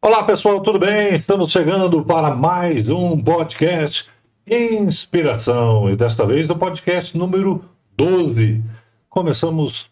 Olá pessoal, tudo bem? Estamos chegando para mais um podcast Inspiração e desta vez o podcast número 12. Começamos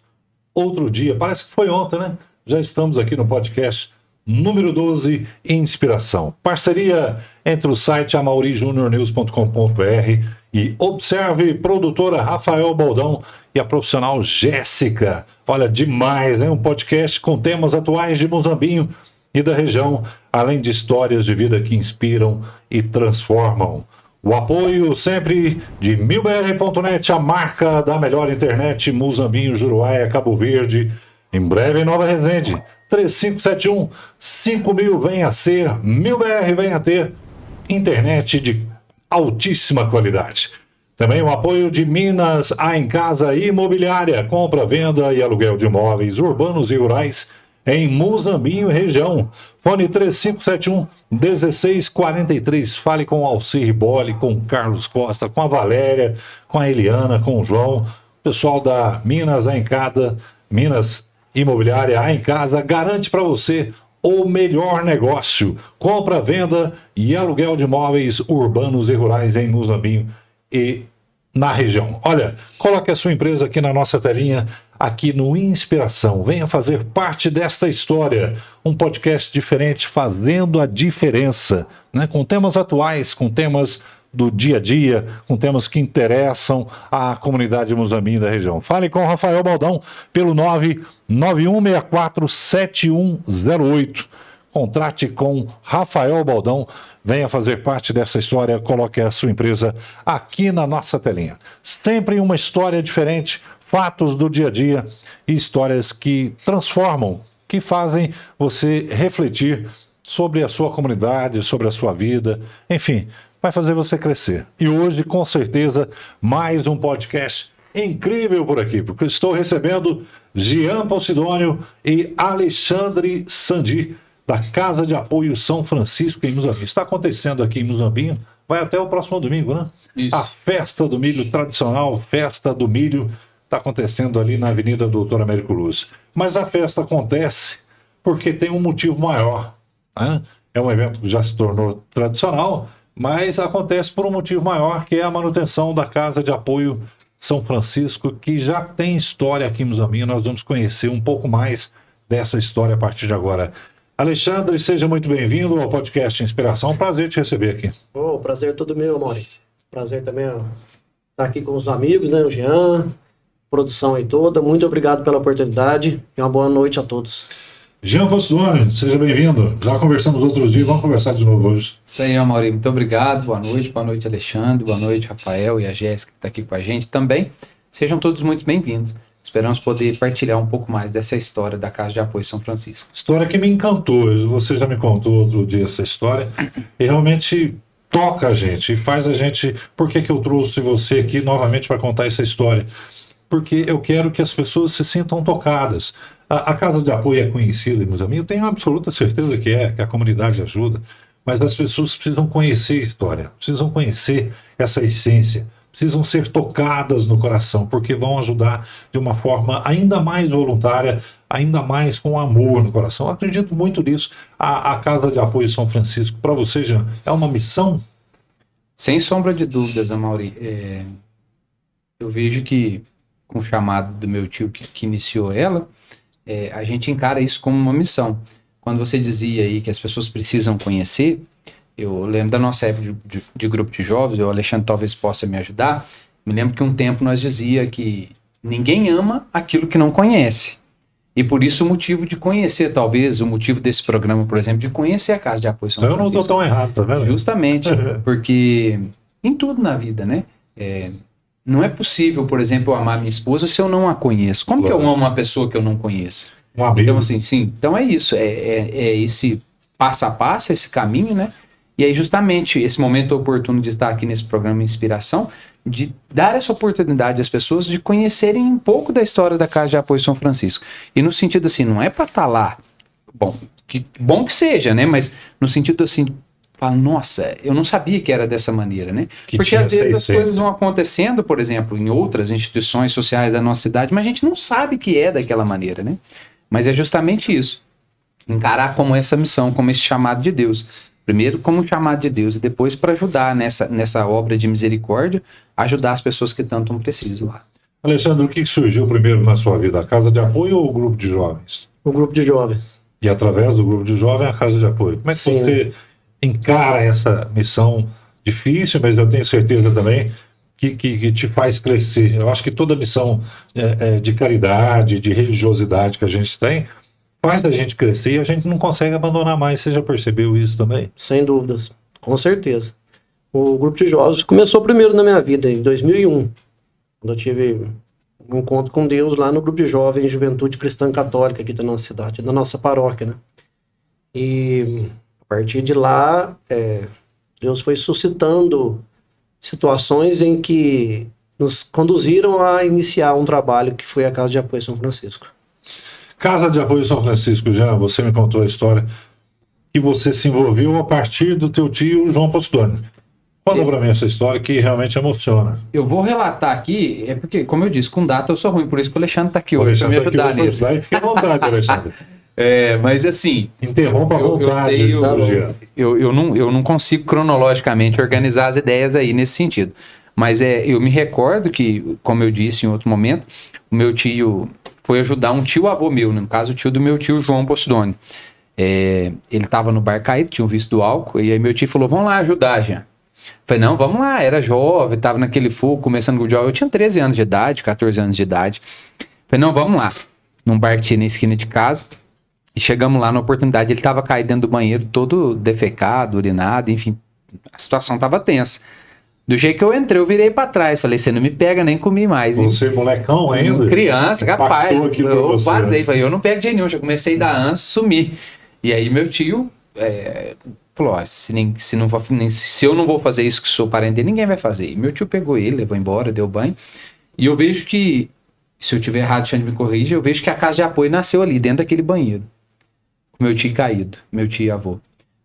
outro dia, parece que foi ontem, né? Já estamos aqui no podcast número 12 Inspiração. Parceria entre o site amaurijuniornews.com.br e Observe Produtora Rafael Baldão e a profissional Jéssica. Olha, demais, né? Um podcast com temas atuais de Muzambinho e da região, além de histórias de vida que inspiram e transformam. O apoio sempre de milbr.net, a marca da melhor internet, Muzambinho, Juruáia, Cabo Verde, em breve em Nova Resende. 3571-5000 venha a ser, milbr venha a ter internet de altíssima qualidade. Também o apoio de Minas A em Casa Imobiliária, compra, venda e aluguel de imóveis urbanos e rurais em Muzambinho e região. Fone 3571-1643. Fale com Alcir Riboli, com Carlos Costa, com a Valéria, com a Eliana, com o João. Pessoal da Minas A em Casa, Minas Imobiliária A em Casa, garante para você o melhor negócio. Compra, venda e aluguel de imóveis urbanos e rurais em Muzambinho e na região. Olha, coloque a sua empresa aqui na nossa telinha, aqui no Inspiração. Venha fazer parte desta história. Um podcast diferente, fazendo a diferença, né? Com temas atuais, com temas do dia a dia, com temas que interessam à comunidade Muzambinho da região. Fale com o Rafael Baldão pelo 991647108. Contrate com Rafael Baldão, venha fazer parte dessa história, coloque a sua empresa aqui na nossa telinha. Sempre uma história diferente, fatos do dia a dia e histórias que transformam, que fazem você refletir sobre a sua comunidade, sobre a sua vida, enfim, vai fazer você crescer. E hoje, com certeza, mais um podcast incrível por aqui, porque eu estou recebendo Jean Posidônio e Alexandre Sandi, da Casa de Apoio São Francisco em Muzambinho. Está acontecendo aqui em Muzambinho, vai até o próximo domingo, né? Isso. A festa do milho tradicional, festa do milho, está acontecendo ali na Avenida Doutor Américo Luz. Mas a festa acontece porque tem um motivo maior, né? É um evento que já se tornou tradicional, mas acontece por um motivo maior, que é a manutenção da Casa de Apoio São Francisco, que já tem história aqui em Muzambinho. Nós vamos conhecer um pouco mais dessa história a partir de agora. Alexandre, seja muito bem-vindo ao podcast Inspiração. Um prazer te receber aqui. O prazer é todo meu, Mauri. Prazer também estar aqui com os amigos, né? O Jean, produção aí toda. Muito obrigado pela oportunidade e uma boa noite a todos. Jean Posidônio, seja bem-vindo. Já conversamos outro dia, vamos conversar de novo hoje. Isso aí, Mauri. Muito obrigado. Boa noite, Alexandre. Boa noite, Rafael e a Jéssica, que está aqui com a gente também. Sejam todos muito bem-vindos. Esperamos poder partilhar um pouco mais dessa história da Casa de Apoio São Francisco. História que me encantou. Você já me contou outro dia essa história. E realmente toca a gente e faz a gente... Por que eu trouxe você aqui novamente para contar essa história? Porque eu quero que as pessoas se sintam tocadas. A Casa de Apoio é conhecida em Muzambinho, eu tenho absoluta certeza que a comunidade ajuda, mas as pessoas precisam conhecer a história, precisam conhecer essa essência, precisam ser tocadas no coração, porque vão ajudar de uma forma ainda mais voluntária, ainda mais com amor no coração. Eu acredito muito nisso. A Casa de Apoio São Francisco, para você, Jean, é uma missão? Sem sombra de dúvidas, Mauri. Eu vejo que, com o chamado do meu tio que iniciou ela, a gente encara isso como uma missão. Quando você dizia aí que as pessoas precisam conhecer, eu lembro da nossa época de grupo de jovens, o Alexandre talvez possa me ajudar. Me lembro que um tempo nós dizia que ninguém ama aquilo que não conhece. E por isso o motivo de conhecer, talvez, o motivo desse programa, por exemplo, de conhecer a Casa de Apoio São Francisco. Eu não estou tão errado, tá vendo? Justamente, porque em tudo na vida, né? Não é possível, por exemplo, eu amar minha esposa se eu não a conheço. Como que eu amo uma pessoa que eu não conheço? Então, assim, sim, então é isso. É esse passo a passo, esse caminho, né? E aí, justamente, esse momento oportuno de estar aqui nesse programa Inspiração, de dar essa oportunidade às pessoas de conhecerem um pouco da história da Casa de Apoio São Francisco. E no sentido assim, não é para estar lá, bom que seja, né? Mas no sentido assim, fala, nossa, eu não sabia que era dessa maneira, né? Porque às vezes as coisas vão acontecendo, por exemplo, em outras instituições sociais da nossa cidade, mas a gente não sabe que é daquela maneira, né? Mas é justamente isso. encarar como essa missão, como esse chamado de Deus. Primeiro como um chamado de Deus e depois para ajudar nessa obra de misericórdia, ajudar as pessoas que tanto precisam lá. Alexandre, o que surgiu primeiro na sua vida? A casa de apoio ou o grupo de jovens? O grupo de jovens. E através do grupo de jovens, a casa de apoio. Como é que você encara essa missão difícil, mas eu tenho certeza também que te faz crescer? Eu acho que toda missão de caridade, de religiosidade que a gente tem, faz a gente crescer e a gente não consegue abandonar mais. Você já percebeu isso também? Sem dúvidas, com certeza. O grupo de jovens começou primeiro na minha vida, em 2001, quando eu tive um encontro com Deus lá no grupo de jovens Juventude Cristã Católica aqui da nossa cidade, da nossa paróquia, né? E a partir de lá, Deus foi suscitando situações em que nos conduziram a iniciar um trabalho que foi a Casa de Apoio São Francisco. Casa de Apoio São Francisco, já você me contou a história que você se envolveu a partir do teu tio João Postoni. Conta pra mim essa história que realmente emociona. Eu vou relatar aqui, porque, como eu disse, com data eu sou ruim, por isso que o Alexandre tá aqui hoje para me ajudar nisso. Fique à vontade, Alexandre. Mas assim... Interrompa à vontade. Eu não consigo cronologicamente organizar as ideias aí nesse sentido. Mas eu me recordo que, como eu disse em outro momento, o meu tio foi ajudar um tio-avô meu, no caso o tio do meu tio João Postoni. Ele estava no bar caído, tinha um vício do álcool, e aí meu tio falou, vamos lá ajudar, Jean. Falei, não, vamos lá, era jovem, tava naquele fogo, começando com o jovem, eu tinha 13 anos de idade, 14 anos de idade. Falei, não, vamos lá, num bar que tinha na esquina de casa, e chegamos lá na oportunidade, ele tava caído dentro do banheiro, todo defecado, urinado, enfim, a situação tava tensa. Do jeito que eu entrei, eu virei pra trás, falei, você não me pega, nem comi mais. Você molecão ainda? Criança, capaz, eu vazei, falei, eu não pego de nenhum, já comecei a dar ânsia, sumi. E aí meu tio... falou, se eu não vou fazer isso que sou parente dele, ninguém vai fazer. E meu tio pegou ele, levou embora, deu banho. E eu vejo que, se eu tiver errado, Xande me corrija, eu vejo que a casa de apoio nasceu ali, dentro daquele banheiro. Com meu tio caído, meu tio e avô.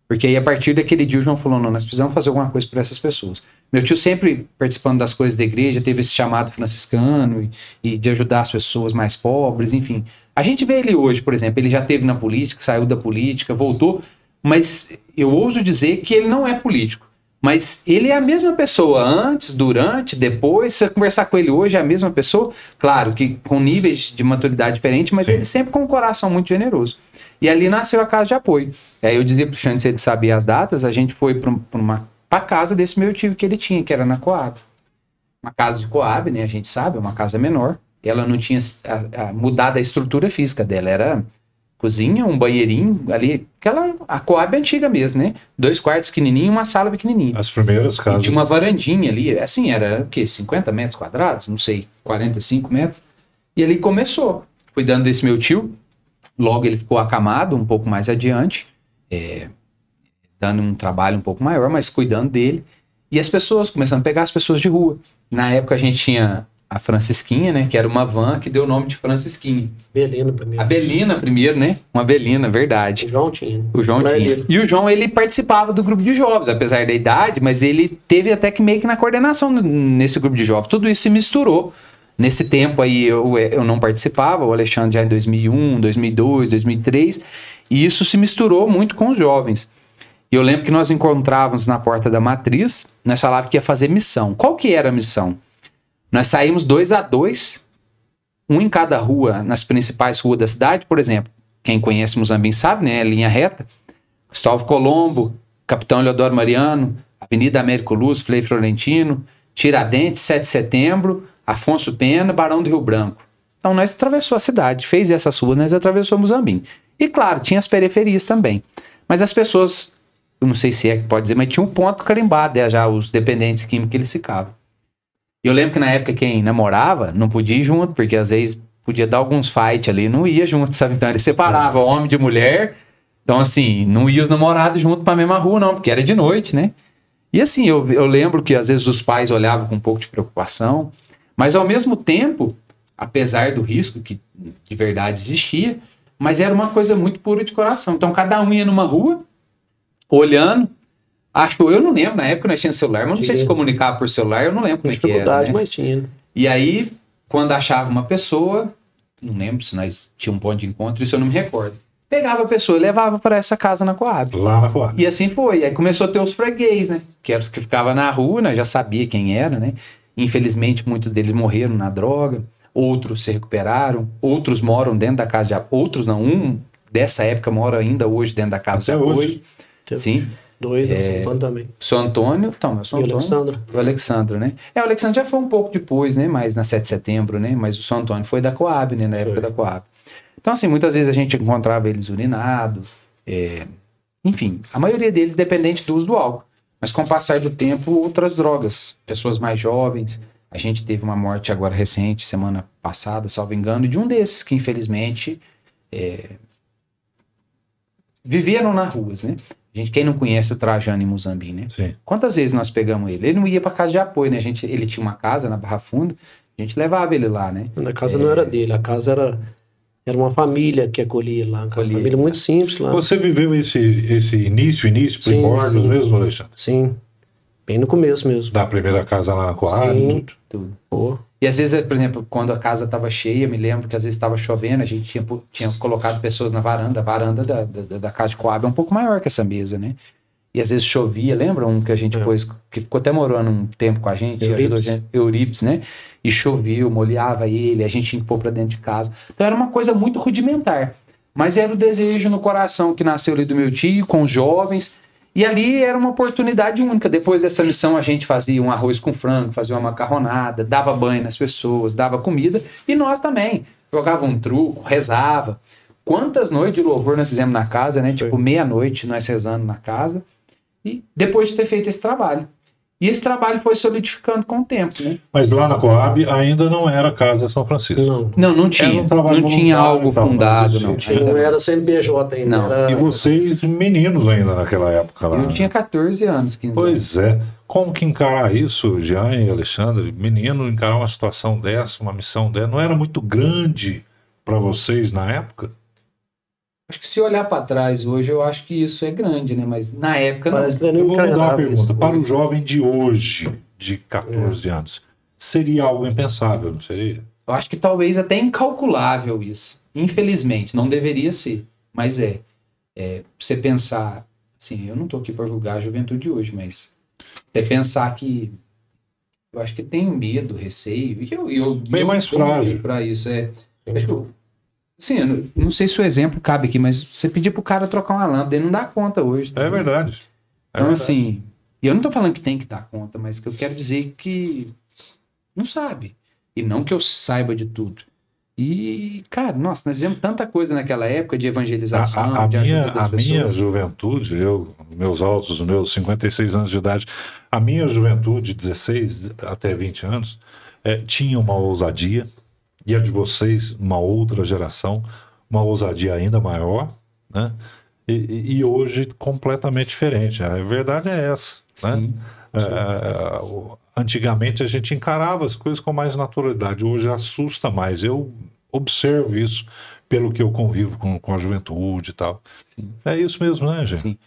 Porque aí, a partir daquele dia, o João falou, não, nós precisamos fazer alguma coisa por essas pessoas. Meu tio sempre participando das coisas da igreja, teve esse chamado franciscano e de ajudar as pessoas mais pobres, enfim. A gente vê ele hoje, por exemplo, ele já esteve na política, saiu da política, voltou... Mas eu ouso dizer que ele não é político. Mas ele é a mesma pessoa antes, durante, depois. Se você conversar com ele hoje, é a mesma pessoa. Claro que com níveis de maturidade diferentes, mas ele sempre com um coração muito generoso. E ali nasceu a Casa de Apoio. Aí eu dizia pro Xande, se ele sabia as datas, a gente foi pra casa desse meu tio que ele tinha, que era na Coab. Uma casa de Coab, né? A gente sabe, é uma casa menor. Ela não tinha mudado a estrutura física dela, era... cozinha, um banheirinho ali, a Coab é antiga mesmo, né? 2 quartos pequenininhos e uma sala pequenininha. As primeiras casas. E tinha uma varandinha ali, assim, era o quê? 50 metros quadrados? Não sei, 45 metros. E ali começou, cuidando desse meu tio. Logo ele ficou acamado um pouco mais adiante, dando um trabalho um pouco maior, mas cuidando dele. E as pessoas, começando a pegar as pessoas de rua. Na época a gente tinha... a Francisquinha, né? Que era uma van que deu o nome de Francisquinha. Belina primeiro. A Belina primeiro, né? Uma Belina, verdade. O João tinha. O João tinha. E o João, ele participava do grupo de jovens, apesar da idade, mas ele teve até que meio que na coordenação nesse grupo de jovens. Tudo isso se misturou. Nesse tempo aí eu não participava, o Alexandre já em 2001, 2002, 2003, e isso se misturou muito com os jovens. E eu lembro que nós encontrávamos na porta da matriz, nós falávamos que ia fazer missão. Qual que era a missão? Nós saímos 2 a 2, um em cada rua, nas principais ruas da cidade, por exemplo. Quem conhece Muzambinho sabe, né? Linha reta. Cristóvão Colombo, Capitão Eleodoro Mariano, Avenida Américo Luz, Frei Florentino, Tiradentes, 7 de Setembro, Afonso Pena, Barão do Rio Branco. Então nós atravessou a cidade, fez essa rua, nós atravessou Muzambinho. E claro, tinha as periferias também. Mas as pessoas, eu não sei se é que pode dizer, mas tinha um ponto carimbado, já os dependentes químicos que eles ficavam. Eu lembro que na época quem namorava não podia ir junto, porque às vezes podia dar alguns fight ali, não ia junto, sabe? Então ele separava homem de mulher. Então assim, não ia os namorados junto pra mesma rua não, porque era de noite, né? E assim, eu lembro que às vezes os pais olhavam com um pouco de preocupação, mas ao mesmo tempo, apesar do risco que de verdade existia, mas era uma coisa muito pura de coração. Então cada um ia numa rua, olhando, eu não lembro, na época nós tínhamos celular, mas não sei se comunicava por celular, eu não lembro como é que era, né? Mas tinha. E aí, quando achava uma pessoa, não lembro se nós tínhamos um ponto de encontro, isso eu não me recordo. pegava a pessoa e levava para essa casa na Coab. Lá na Coab. E assim foi. Aí começou a ter os freguês, né? Que eram os que ficavam na rua, né? Já sabia quem era, né? Infelizmente, muitos deles morreram na droga. Outros se recuperaram. Outros moram dentro da casa de apoio. Outros não. Um dessa época mora ainda hoje dentro da casa de apoio. Hoje. Sim. Dois, o Antônio também. O seu Antônio, então, E o Alexandre. O Alexandre, né? O Alexandre já foi um pouco depois, né? Mais na 7 de setembro, né? Mas o seu Antônio foi da Coab, né? Na época da Coab. Então, assim, muitas vezes a gente encontrava eles urinados. Enfim, a maioria deles dependente do uso do álcool. Mas com o passar do tempo, outras drogas. Pessoas mais jovens. A gente teve uma morte agora recente, semana passada, salvo engano, de um desses que, infelizmente, viveram nas ruas, né? Quem não conhece o Trajano em Muzambinho, né? Sim. Quantas vezes nós pegamos ele? Ele não ia para casa de apoio, né? Ele tinha uma casa na Barra Funda, a gente levava ele lá, né? A casa não era dele, a casa era uma família que acolhia lá. Uma família muito simples lá. Você viveu esse início, primórdios mesmo, Alexandre? Sim. Bem no começo mesmo. Da primeira casa lá na Coab, Tudo. Pô. E às vezes, por exemplo, quando a casa estava cheia, me lembro que às vezes estava chovendo, a gente tinha colocado pessoas na varanda. A varanda da casa de Coab é um pouco maior que essa mesa, né? E às vezes chovia, lembra um que a gente pôs, que ficou até morando um tempo com a gente, Eurípides, né? E chovia, molhava ele, a gente tinha que pôr pra dentro de casa. Então era uma coisa muito rudimentar. Mas era o desejo no coração que nasceu ali do meu tio, com os jovens. E ali era uma oportunidade única. Depois dessa missão a gente fazia um arroz com frango, fazia uma macarronada, dava banho nas pessoas, dava comida. E nós também. Jogava um truco, rezava. Quantas noites de louvor nós fizemos na casa, né? Tipo, meia-noite nós rezando na casa. E depois de ter feito esse trabalho. E esse trabalho foi solidificando com o tempo, né? Mas lá na Coab ainda não era Casa São Francisco. Não tinha. Não tinha algo fundado, não. Não era CNPJ ainda. Não. Era... E vocês meninos ainda naquela época lá. Eu tinha 14 anos, 15 anos. Pois é. Como que encarar isso, Jean e Alexandre? Menino, encarar uma situação dessa, uma missão dessa, não era muito grande para vocês na época? Acho que se olhar para trás hoje, eu acho que isso é grande, né? Mas na época não. Eu vou mudar a pergunta. Para o jovem de hoje, de 14 anos, seria algo impensável, não seria? Eu acho que talvez até incalculável isso. Infelizmente, não deveria ser. Mas você pensar, assim, eu não estou aqui para julgar a juventude de hoje, mas você pensar que eu acho que tem medo, receio, e eu bem mais frágil para isso. Acho que sim, eu não sei se o exemplo cabe aqui, mas você pedir pro cara trocar uma lâmpada, ele não dá conta hoje. É verdade. Então, assim, eu não tô falando que tem que dar conta, mas que eu quero dizer que não sabe. E não que eu saiba de tudo. E, cara, nossa, nós fizemos tanta coisa naquela época de evangelização. A minha juventude, os meus 56 anos de idade, a minha juventude, 16 até 20 anos, tinha uma ousadia. E a de vocês, uma outra geração, uma ousadia ainda maior, né? E hoje completamente diferente. A verdade é essa, né? Antigamente a gente encarava as coisas com mais naturalidade, hoje assusta mais. Eu observo isso pelo que eu convivo com a juventude e tal. Sim. É isso mesmo, né, gente? Sim.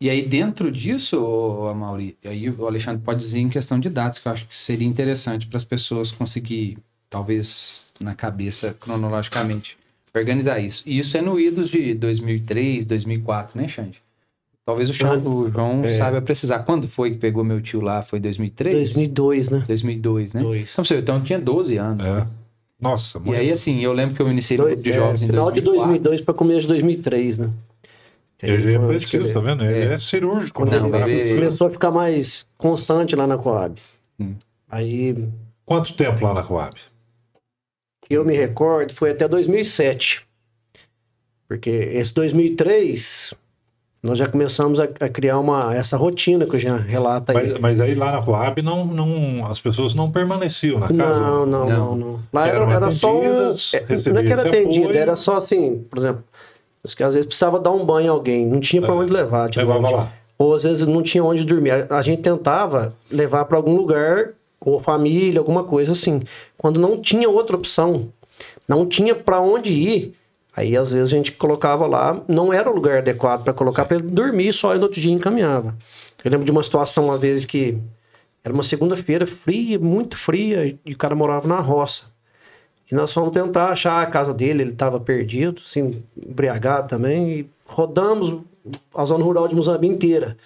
E aí dentro disso, Amaury, aí o Alexandre pode dizer em questão de dados, que eu acho que seria interessante para as pessoas conseguir, talvez na cabeça cronologicamente, organizar isso. E isso é no idos de 2003, 2004, né, Xande? Talvez o João saiba precisar. Quando foi que pegou meu tio lá? Foi 2003? 2002, né? 2002, né? Então eu tinha 12 anos. Né? Nossa, muito. E aí, assim, eu lembro que eu iniciei no grupo de jovens em 2004. Final de 2002 para começo de 2003, né? Ele é preciso, tá vendo? Ele é cirúrgico. Começou a ficar mais constante lá na Coab. Aí... Quanto tempo lá na Coab? Que eu me recordo, foi até 2007. Porque esse 2003, nós já começamos a criar essa rotina que o Jean relata aí. Mas aí lá na Coab, as pessoas não permaneciam na casa? Não. Lá era só não é que era atendido, era só assim, por exemplo, que às vezes precisava dar um banho a alguém, não tinha para onde levar. Levava lá. Ou às vezes não tinha onde dormir. A gente tentava levar para algum lugar, ou família, alguma coisa assim. Quando não tinha outra opção, não tinha para onde ir, aí às vezes a gente colocava lá, não era o lugar adequado para colocar, para ele dormir só, e no outro dia encaminhava. Eu lembro de uma situação uma vez que era uma segunda-feira fria, muito fria, e o cara morava na roça. E nós fomos tentar achar a casa dele, ele estava perdido, assim, embriagado também, e rodamos a zona rural de Muzambinho inteira.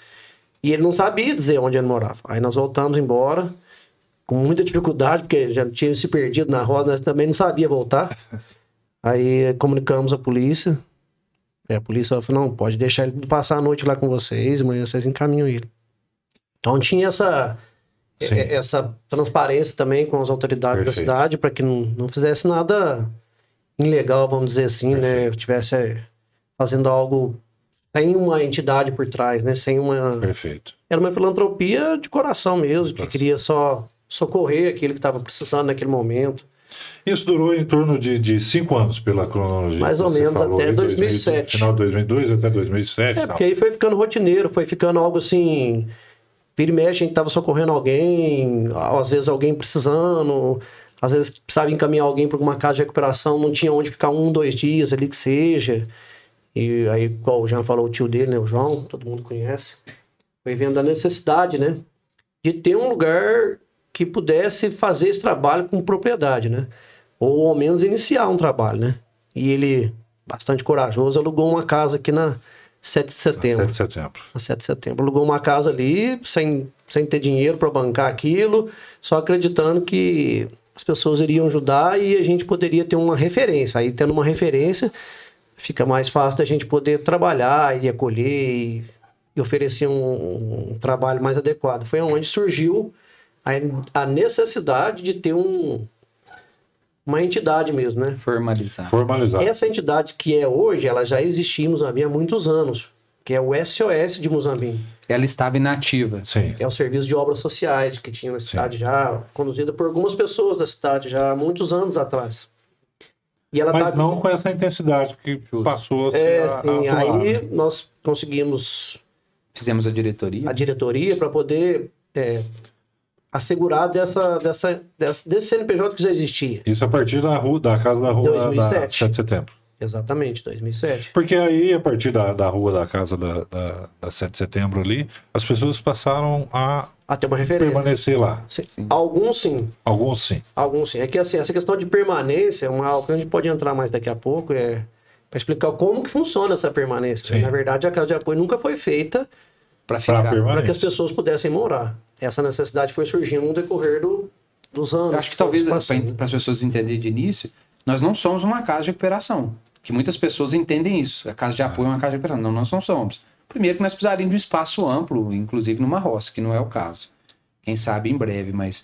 E ele não sabia dizer onde ele morava. Aí nós voltamos embora, com muita dificuldade, porque já tinha se perdido na roda, nós também não sabia voltar. Aí comunicamos a polícia. A polícia falou, não, pode deixar ele passar a noite lá com vocês, amanhã vocês encaminham ele. Então tinha essa transparência também com as autoridades da cidade, para que não fizesse nada ilegal, vamos dizer assim, né? Estivesse fazendo algo sem uma entidade por trás, né? Sem uma... Perfeito. Era uma filantropia de coração mesmo, que queria só socorrer aquele que estava precisando naquele momento. Isso durou em torno de 5 anos, pela cronologia. Mais ou menos, até 2007. Final de 2002 até 2007. Porque aí foi ficando rotineiro, foi ficando algo assim... Vira e mexe, a gente estava socorrendo alguém, às vezes alguém precisando, às vezes precisava encaminhar alguém para uma casa de recuperação, não tinha onde ficar 1, 2 dias ali que seja. E aí, igual o Jean falou, o tio dele, né, o João, todo mundo conhece, foi vendo a necessidade, né, de ter um lugar que pudesse fazer esse trabalho com propriedade, né, ou ao menos iniciar um trabalho, né. E ele, bastante corajoso, alugou uma casa aqui na 7 de setembro. 7 de setembro. Na 7 de setembro. Alugou uma casa ali, sem ter dinheiro para bancar aquilo, só acreditando que as pessoas iriam ajudar e a gente poderia ter uma referência. Aí, tendo uma referência, fica mais fácil da gente poder trabalhar e acolher e oferecer um trabalho mais adequado. Foi onde surgiu a necessidade de ter uma entidade mesmo, né? Formalizar. Essa entidade que é hoje, ela já existia em Muzambinho há muitos anos, que é o SOS de Muzambinho. Ela estava inativa. Sim. É o serviço de obras sociais que tinha na cidade já, conduzida por algumas pessoas da cidade já há muitos anos atrás. E ela Mas não com essa intensidade que passou a sim, atuar, aí né? nós conseguimos... Fizemos a diretoria. A diretoria para poder... assegurar desse CNPJ que já existia. Isso a partir da casa da rua 2007. da 7 de setembro. Exatamente, 2007. Porque aí, a partir da rua da casa da 7 de setembro ali, as pessoas passaram a ter uma referência. permanecer lá. Sim. Alguns sim. Alguns sim. Alguns sim. É que assim, essa questão de permanência é algo que a gente pode entrar mais daqui a pouco, para explicar como que funciona essa permanência. Sim. Na verdade, a casa de apoio nunca foi feita para que as pessoas pudessem morar. Essa necessidade foi surgindo no decorrer dos anos. Eu acho que talvez, para as pessoas entenderem de início, nós não somos uma casa de recuperação. Que muitas pessoas entendem isso. A casa de apoio é uma casa de recuperação. Não, nós não somos. Primeiro que nós precisaríamos de um espaço amplo, inclusive numa roça, que não é o caso. Quem sabe em breve, mas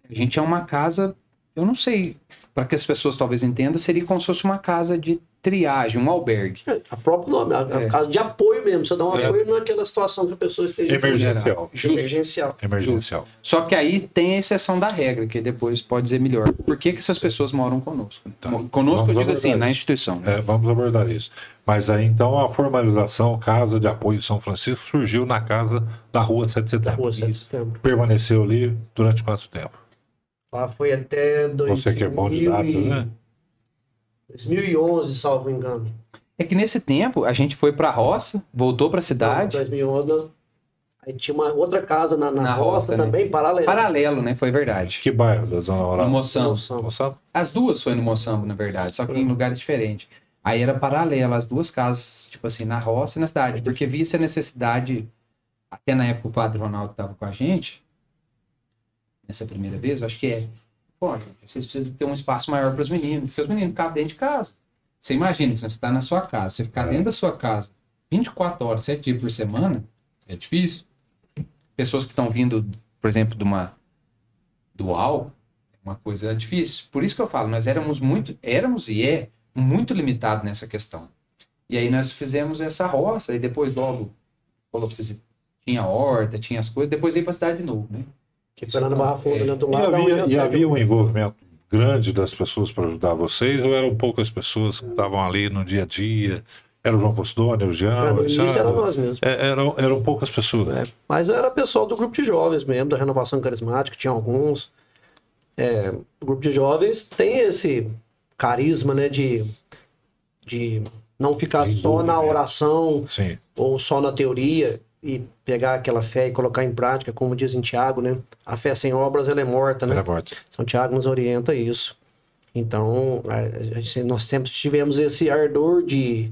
a gente é uma casa, eu não sei, para que as pessoas talvez entendam, seria como se fosse uma casa de triagem, um albergue. A próprio nome, a casa de apoio mesmo. Você dá um apoio naquela situação que a pessoa esteja... Emergencial. Só que aí tem a exceção da regra, que depois pode dizer melhor. Por que essas pessoas moram conosco? Tá. Conosco, eu digo assim, isso. na instituição. Né? Vamos abordar isso. Mas aí, então, a formalização, Casa de Apoio São Francisco, surgiu na casa da rua 7 de setembro. Da rua 7 de setembro. Permaneceu ali durante quanto tempo? Lá foi até... Você que é bom de data, né? 2011, salvo engano. É que nesse tempo a gente foi pra roça, voltou pra cidade. Em 2011, aí tinha uma outra casa na roça também, né? paralelo. Paralelo, né? Foi verdade. Que bairro da Zona Rural? No Moçambo. As duas foi no Moçambo, na verdade, só que em lugares diferentes. Aí era paralelo, as duas casas, tipo assim, na roça e na cidade, porque via essa necessidade, até na época o padre Ronaldo estava com a gente, nessa primeira vez, eu acho que pô, gente, vocês precisam ter um espaço maior para os meninos, porque os meninos ficam dentro de casa. Você imagina, você está na sua casa, você ficar dentro da sua casa 24 horas, 7 dias por semana, é difícil. Pessoas que estão vindo, por exemplo, do UAU, é uma coisa difícil. Por isso que eu falo, nós éramos muito limitados nessa questão. E aí nós fizemos essa roça, e depois logo tinha horta, tinha as coisas, depois veio para a cidade de novo, né? Que foi lá na Barra Funda, né? Do lado e havia um envolvimento grande das pessoas para ajudar vocês, ou eram poucas pessoas que estavam ali no dia a dia? Era o João Postone, o Jean? Era nós mesmos. Eram poucas pessoas. Mas era pessoal do grupo de jovens mesmo, da Renovação Carismática, tinha alguns. O grupo de jovens tem esse carisma, né, de não ficar só na oração, sim, ou só na teoria, e pegar aquela fé e colocar em prática, como diz em Tiago, né? A fé sem obras, ela é morta, né? Ela é morta. São Tiago nos orienta isso. Então, nós sempre tivemos esse ardor de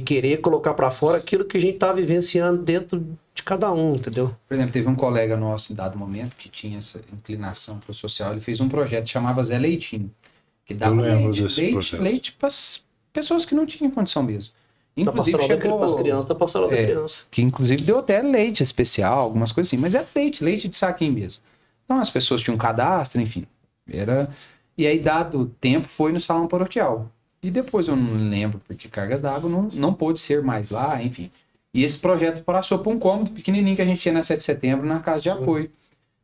querer colocar para fora aquilo que a gente tá vivenciando dentro de cada um, entendeu? Por exemplo, teve um colega nosso em dado momento que tinha essa inclinação pro social, ele fez um projeto que chamava Zé Leitinho, que dava leite para pessoas que não tinham condição mesmo. Inclusive chegou para as crianças, da pastoral da criança. Que inclusive deu até leite especial, algumas coisas assim, mas é leite de saquinho mesmo. Então as pessoas tinham um cadastro, enfim. E aí, dado tempo, foi no salão paroquial. E depois eu não lembro, porque Cargas d'Água não pôde ser mais lá, enfim. E esse projeto passou por um cômodo pequenininho que a gente tinha na 7 de setembro, na casa de apoio.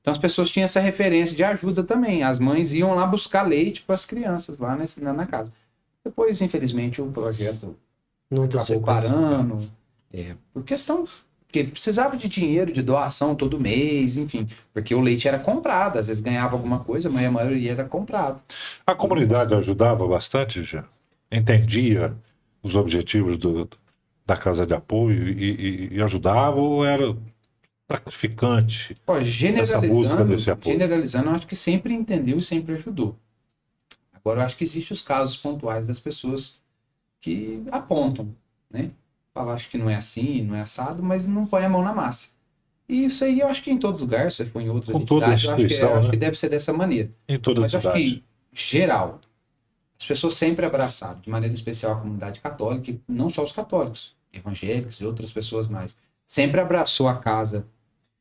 Então as pessoas tinham essa referência de ajuda também. As mães iam lá buscar leite para as crianças lá na casa. Depois, infelizmente, o projeto não acabou parando. Por questão... Porque precisava de dinheiro, de doação todo mês, enfim. Porque o leite era comprado. Às vezes ganhava alguma coisa, mas a maioria era comprado. A comunidade ajudava bastante, já? Entendia os objetivos da casa de apoio e ajudava, ou era sacrificante essa busca desse apoio? Generalizando, eu acho que sempre entendeu e sempre ajudou. Agora, eu acho que existem os casos pontuais das pessoas que apontam, né? Falam, acho que não é assim, não é assado, mas não põe a mão na massa. E isso aí eu acho que em todos os lugares, se for em outras entidades, eu acho que deve ser dessa maneira. Em toda a cidade. Mas acho que, geral, as pessoas sempre abraçaram, de maneira especial a comunidade católica, e não só os católicos, evangélicos e outras pessoas mais, sempre abraçou a casa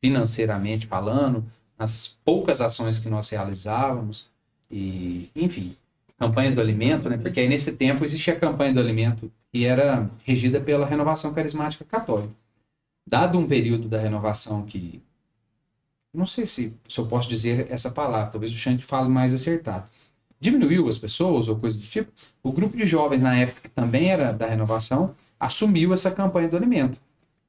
financeiramente falando, nas poucas ações que nós realizávamos, e, enfim, campanha do alimento, né? Porque aí nesse tempo existia a campanha do alimento que era regida pela Renovação Carismática Católica. Dado um período da renovação que, não sei se eu posso dizer essa palavra, talvez o Xande fale mais acertado, diminuiu as pessoas ou coisa do tipo, o grupo de jovens na época, que também era da renovação, assumiu essa campanha do alimento.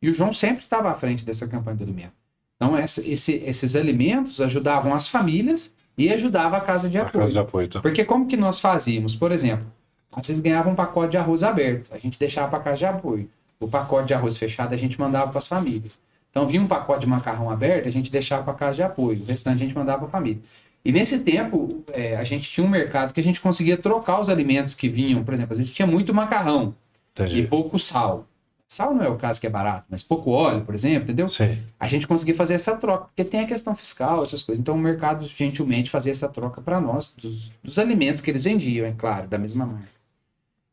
E o João sempre estava à frente dessa campanha do alimento. Então esses alimentos ajudavam as famílias e ajudavam a casa de apoio. Porque como que nós fazíamos? Por exemplo, às vezes ganhava um pacote de arroz aberto, a gente deixava para a casa de apoio. O pacote de arroz fechado a gente mandava para as famílias. Então vinha um pacote de macarrão aberto, a gente deixava para a casa de apoio. O restante a gente mandava para a família. E nesse tempo, a gente tinha um mercado que a gente conseguia trocar os alimentos que vinham. Por exemplo, a gente tinha muito macarrão. Entendi. E pouco sal. Sal não é o caso que é barato, mas pouco óleo, por exemplo, entendeu? Sim. A gente conseguia fazer essa troca, porque tem a questão fiscal, essas coisas. Então o mercado gentilmente fazia essa troca para nós, dos alimentos que eles vendiam, é claro, da mesma marca.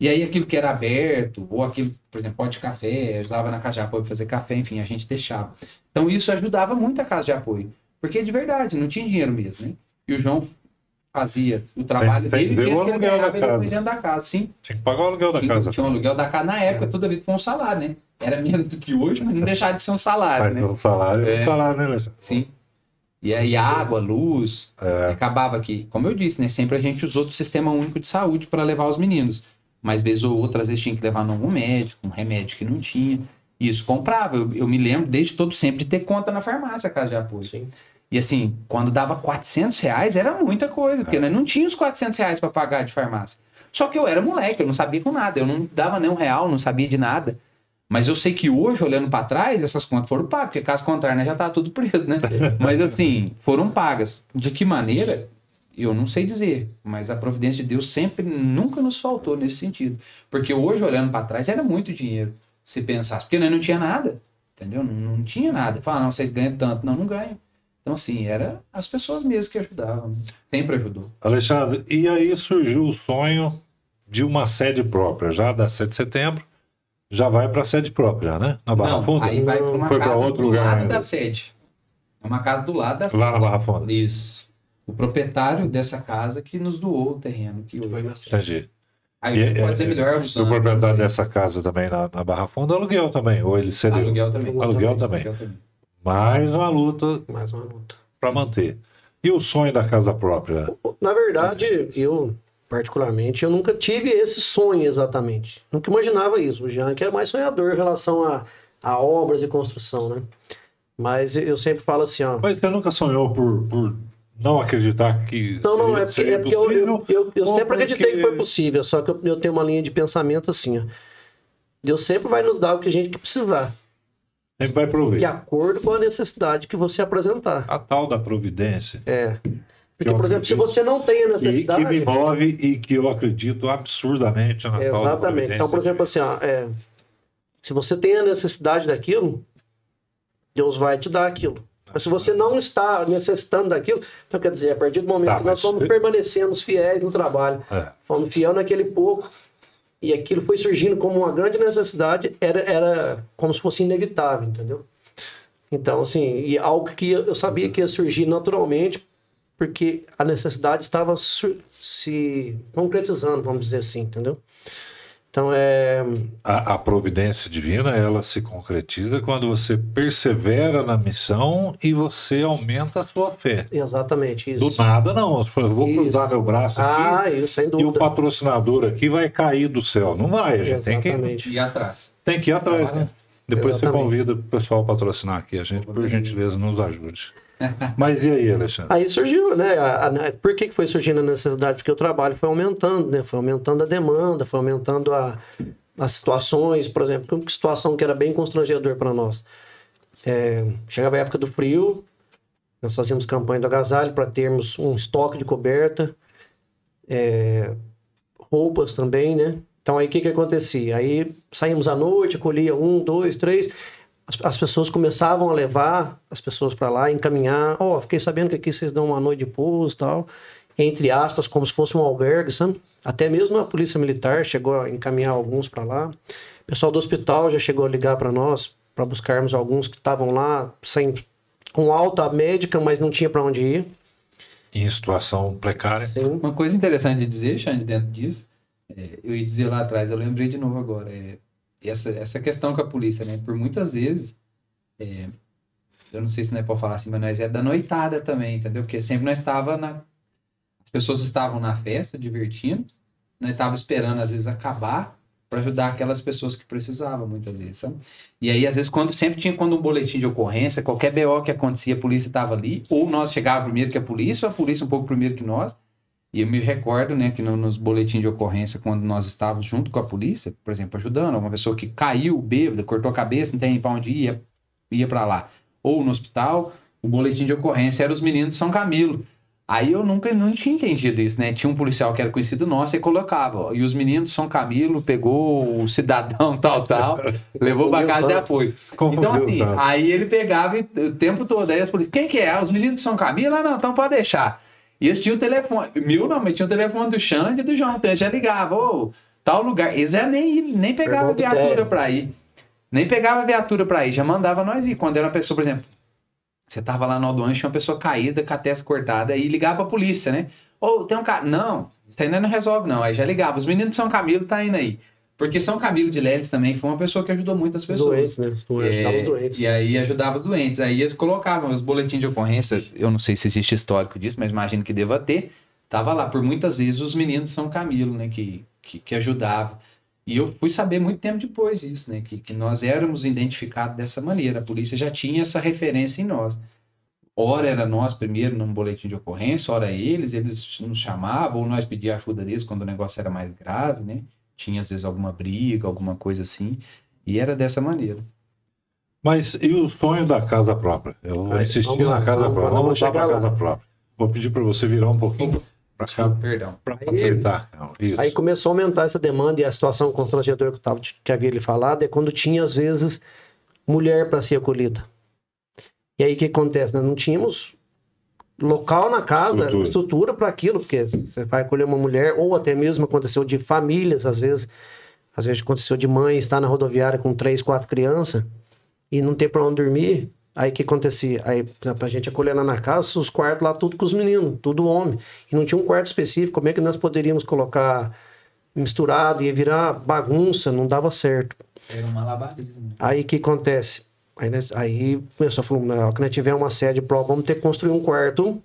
E aí aquilo que era aberto, ou aquilo, por exemplo, pó de café, ajudava na casa de apoio a fazer café, enfim, a gente deixava. Então isso ajudava muito a casa de apoio, porque de verdade, não tinha dinheiro mesmo, né? E o João fazia o trabalho dele, que ele ganhava dentro da casa, sim. Tinha que pagar o aluguel da casa. Tinha um aluguel da casa na época, toda vida foi um salário, né? Era menos do que hoje, mas não deixava de ser um salário, mas né? Um salário é um salário, né, Alexandre? Sim. E aí água, luz, acabava aqui. Como eu disse, né? Sempre a gente usou do Sistema Único de Saúde para levar os meninos. Mas vez ou outra, às vezes tinha que levar em algum médico, um remédio que não tinha. E isso comprava. Eu me lembro desde todo sempre de ter conta na farmácia, a casa de apoio. Sim. E assim, quando dava R$400, era muita coisa, porque nós não tinha os R$400 para pagar de farmácia. Só que eu era moleque, eu não sabia com nada, eu não dava nem R$1, não sabia de nada. Mas eu sei que hoje, olhando para trás, essas contas foram pagas, porque caso contrário, né, já tá tudo preso, né? Mas assim, foram pagas. De que maneira? Eu não sei dizer, mas a providência de Deus sempre, nunca nos faltou nesse sentido. Porque hoje, olhando para trás, era muito dinheiro, se pensasse. Porque nós não tinha nada, entendeu? Não tinha nada. Fala, não, vocês ganham tanto. Não ganham. Então, assim, era as pessoas mesmo que ajudavam. Sempre ajudou. Alexandre, e aí surgiu o sonho de uma sede própria, já da 7 de setembro, já vai para a sede própria, né? Na Barra Funda? Aí vai para uma casa outro do lado da sede. É uma casa do lado da sede. Lá na Barra Funda. Isso. O proprietário dessa casa que nos doou o terreno. Que hoje vai ser. Entendi. Aí pode ser melhor usando. O proprietário dessa casa também na Barra Funda, aluguel também, ou ele cedeu? Aluguel também. Aluguel também. Mais uma luta para manter. E o sonho da casa própria? Na verdade, eu, particularmente, eu nunca tive esse sonho exatamente. Nunca imaginava isso. O Jean que era mais sonhador em relação a obras e construção, né? Mas eu sempre falo assim, ó... Mas você nunca sonhou por não acreditar que não, é porque eu sempre acreditei que foi possível, só que eu tenho uma linha de pensamento assim, ó. Deus sempre vai nos dar o que a gente precisar. Sempre vai prover. De acordo com a necessidade que você apresentar. A tal da providência. Porque, por exemplo, se você não tem a necessidade... Que me move e que eu acredito absurdamente na tal da Exatamente. Então, por exemplo, assim, se você tem a necessidade daquilo, Deus vai te dar aquilo. Mas se você não está necessitando daquilo, então quer dizer, a partir do momento que nós fomos permanecendo fiéis no trabalho, fomos fiéis naquele pouco, e aquilo foi surgindo como uma grande necessidade, era como se fosse inevitável, entendeu? Então, assim, e algo que eu sabia que ia surgir naturalmente, porque a necessidade estava se concretizando, vamos dizer assim, entendeu? Então, A providência divina, ela se concretiza quando você persevera na missão e você aumenta a sua fé. Exatamente, isso. Do nada, não. Eu vou cruzar meu braço aqui isso, sem dúvida. e o patrocinador aqui vai cair do céu. Não vai, a gente tem que ir atrás. Tem que ir atrás, né? Depois Exatamente. você convida o pessoal a patrocinar aqui a gente, por gentileza, nos ajude. Mas e aí, Alexandre? Aí surgiu, né? Por que foi surgindo a necessidade? Porque o trabalho foi aumentando, né? Foi aumentando a demanda, foi aumentando as situações, por exemplo, uma situação que era bem constrangedor para nós. Chegava a época do frio, nós fazíamos campanha do agasalho para termos um estoque de coberta, roupas também, né? Então aí o que acontecia? Aí saímos à noite, colhia 1, 2, 3... As pessoas começavam a levar as pessoas para lá, encaminhar. Fiquei sabendo que aqui vocês dão uma noite de pouso e tal. Entre aspas, como se fosse um albergue, sabe? Até mesmo a polícia militar chegou a encaminhar alguns para lá. O pessoal do hospital já chegou a ligar para nós, para buscarmos alguns que estavam lá, com alta médica, mas não tinha para onde ir. Em situação precária. Sim. Uma coisa interessante de dizer, Xande, dentro disso, eu ia dizer lá atrás, eu lembrei de novo agora, essa questão com a polícia, né? Por muitas vezes, eu não sei se nós pode falar assim, mas nós da noitada também, entendeu? Porque sempre nós as pessoas estavam na festa, divertindo, nós estávamos esperando, às vezes, acabar para ajudar aquelas pessoas que precisavam, muitas vezes, sabe? E aí, às vezes, quando um boletim de ocorrência, qualquer BO que acontecia, a polícia estava ali, ou nós chegávamos primeiro que a polícia, ou a polícia um pouco primeiro que nós. E eu me recordo, né, que nos boletins de ocorrência, quando nós estávamos junto com a polícia, por exemplo, ajudando uma pessoa que caiu bêbada, cortou a cabeça, não tem para onde ir, ia para lá. Ou no hospital, o boletim de ocorrência era os meninos de São Camilo. Aí eu não tinha entendido isso, né? Tinha um policial que era conhecido nosso e colocava, e os meninos de São Camilo pegou o cidadão tal, levou para casa de apoio. Então, assim, aí ele pegava o tempo todo, aí as polícias, quem que é? Os meninos de São Camilo? Não, então pode deixar. E eles tinham o telefone, mas tinha o telefone do Xande e do João, então eles já ligavam, tal lugar. Eles já nem pegavam viatura para ir. Nem pegava viatura para ir, já mandava nós ir. Quando era uma pessoa, por exemplo, você tava lá no Aldoan, tinha uma pessoa caída, com a testa cortada, aí ligava pra polícia, né? Tem um cara... Não, isso aí não resolve não. Aí já ligava, os meninos de São Camilo tá indo aí. Porque São Camilo de Leles também foi uma pessoa que ajudou muitas pessoas. Doentes, né? Ajudava os doentes. E aí ajudava os doentes. Aí eles colocavam os boletins de ocorrência, eu não sei se existe histórico disso, mas imagino que deva ter. Tava lá, por muitas vezes, os meninos de São Camilo, né? Que ajudavam. E eu fui saber muito tempo depois isso, né? Que nós éramos identificados dessa maneira. A polícia já tinha essa referência em nós. Ora era nós primeiro num boletim de ocorrência, ora eles nos chamavam, ou nós pedíamos ajuda deles quando o negócio era mais grave, né? Tinha, às vezes, alguma briga, alguma coisa assim. E era dessa maneira. Mas e o sonho da casa própria? Eu vou insistir na casa própria. Vamos voltar para a casa própria. Vou pedir para você virar um pouquinho para cá. Perdão. Para facilitar. Isso. Aí começou a aumentar essa demanda, e a situação constrangedora que havia lhe falado é quando tinha, às vezes, mulher para ser acolhida. E aí o que acontece? Nós não tínhamos local na casa, estrutura para aquilo, porque você vai acolher uma mulher, ou até mesmo aconteceu de famílias, às vezes aconteceu de mãe estar na rodoviária com 3, 4 crianças e não ter para onde dormir. Aí o que acontecia? Aí, pra gente acolher lá na casa, os quartos lá tudo com os meninos, tudo homem. E não tinha um quarto específico, como é que nós poderíamos colocar misturado, ia virar bagunça, não dava certo. Era um malabarismo. Aí o que acontece? Aí começou a falar, que nós tiver uma sede própria, vamos ter que construir um quarto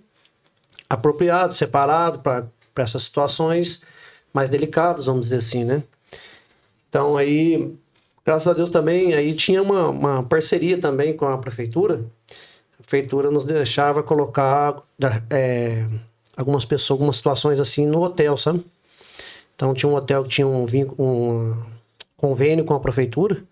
apropriado, separado para essas situações mais delicadas, vamos dizer assim, né? Então aí, graças a Deus também, aí tinha uma parceria também com a prefeitura. A prefeitura nos deixava colocar algumas pessoas, algumas situações assim no hotel, sabe? Então tinha um hotel que tinha um convênio com a prefeitura.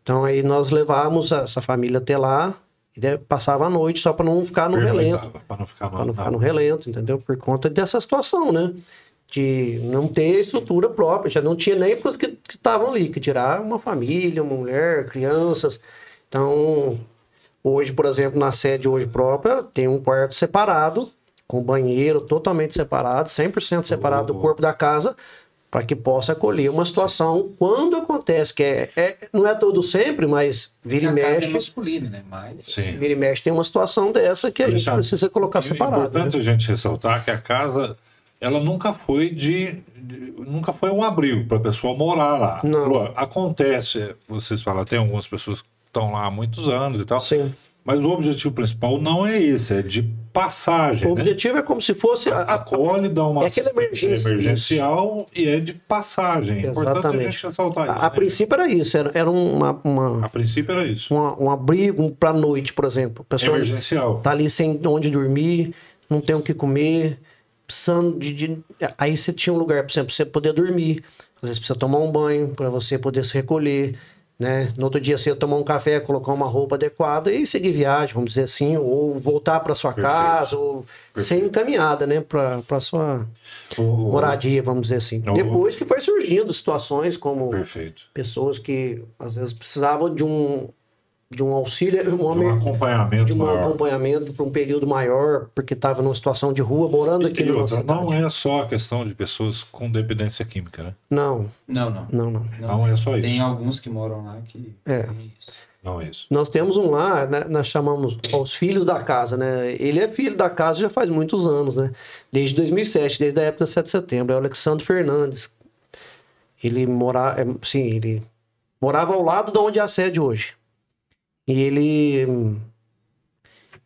Então aí nós levávamos essa família até lá E passava a noite só para não ficar no relento. Para não ficar no relento, entendeu? Por conta dessa situação, né? De não ter estrutura própria, já não tinha nem para os que estavam ali, que tirar uma família, uma mulher, crianças. Então, hoje, por exemplo, na sede hoje própria, tem um quarto separado, com banheiro totalmente separado, 100% separado do corpo da casa, para que possa acolher uma situação quando acontece, que não é todo sempre, mas vira e mexe. A casa é masculina, né? Mas... Vira e mexe tem uma situação dessa que a gente precisa colocar separado. É importante a gente ressaltar que a casa, ela nunca foi nunca foi um abrigo para a pessoa morar lá. Não. Acontece, vocês falam, tem algumas pessoas que estão lá há muitos anos e tal. Sim. Mas o objetivo principal não é esse, é de passagem. O objetivo é como se fosse... Acolhe, dá uma assistência emergencial e é de passagem. É importante a gente ressaltar isso. A princípio era isso, era A princípio era isso. Um abrigo para noite, por exemplo. A pessoa emergencial. Tá ali sem onde dormir, não tem o que comer, precisando Aí você tinha um lugar, por exemplo, para você poder dormir. Às vezes precisa tomar um banho, para você poder se recolher. Né? No outro dia você ia tomar um café, colocar uma roupa adequada e seguir viagem, vamos dizer assim, ou voltar para sua casa, ou ser encaminhada, né, para sua moradia, vamos dizer assim. Depois que foi surgindo situações como pessoas que às vezes precisavam de um auxílio, de um acompanhamento para um período maior, porque estava numa situação de rua, morando aqui na nossa cidade. Não é só a questão de pessoas com dependência química, né? Não é só isso. Tem alguns que moram lá que... Não é isso. Nós temos um lá, né, nós chamamos os filhos da casa, né? Ele é filho da casa já faz muitos anos, né? Desde 2007, desde a época do 7 de setembro. É o Alexandre Fernandes. Ele morava ao lado de onde é a sede hoje. E ele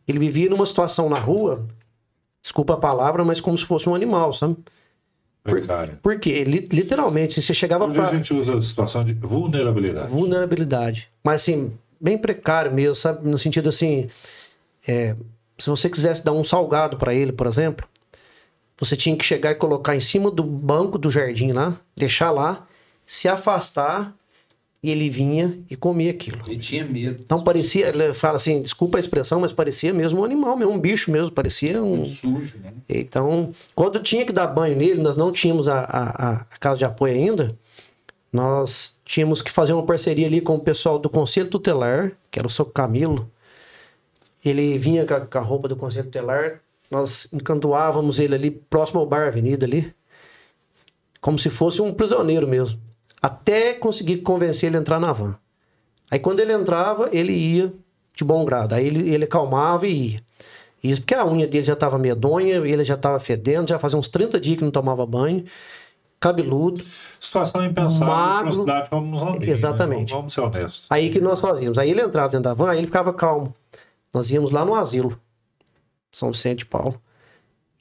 vivia numa situação na rua, desculpa a palavra, mas como se fosse um animal, sabe? Precário. Porque, literalmente, você chegava para... A gente usa a situação de vulnerabilidade. Vulnerabilidade. Mas, assim, bem precário mesmo, sabe? No sentido, assim, se você quisesse dar um salgado para ele, por exemplo, você tinha que chegar e colocar em cima do banco do jardim lá, deixar lá, se afastar... E ele vinha e comia aquilo. Ele tinha medo. Então parecia, ele fala assim, desculpa a expressão, mas parecia mesmo um animal, mesmo um bicho mesmo, parecia um... Muito sujo, né? Então, quando tinha que dar banho nele, nós não tínhamos a casa de apoio ainda, nós tínhamos que fazer uma parceria ali com o pessoal do Conselho Tutelar, que era o seu Camilo. Ele vinha com a roupa do Conselho Tutelar, nós encantoávamos ele ali, próximo ao bar Avenida ali, como se fosse um prisioneiro mesmo. Até conseguir convencer ele a entrar na van. Aí quando ele entrava, ele ia de bom grado. Aí ele acalmava e ia. Isso porque a unha dele já estava medonha, ele já estava fedendo, já fazia uns 30 dias que não tomava banho. Cabeludo. Situação impensável para uma cidade como Mozambique. Exatamente. Né? Vamos ser honestos. Aí que nós fazíamos. Aí ele entrava dentro da van, aí ele ficava calmo. Nós íamos lá no asilo, São Vicente de Paulo.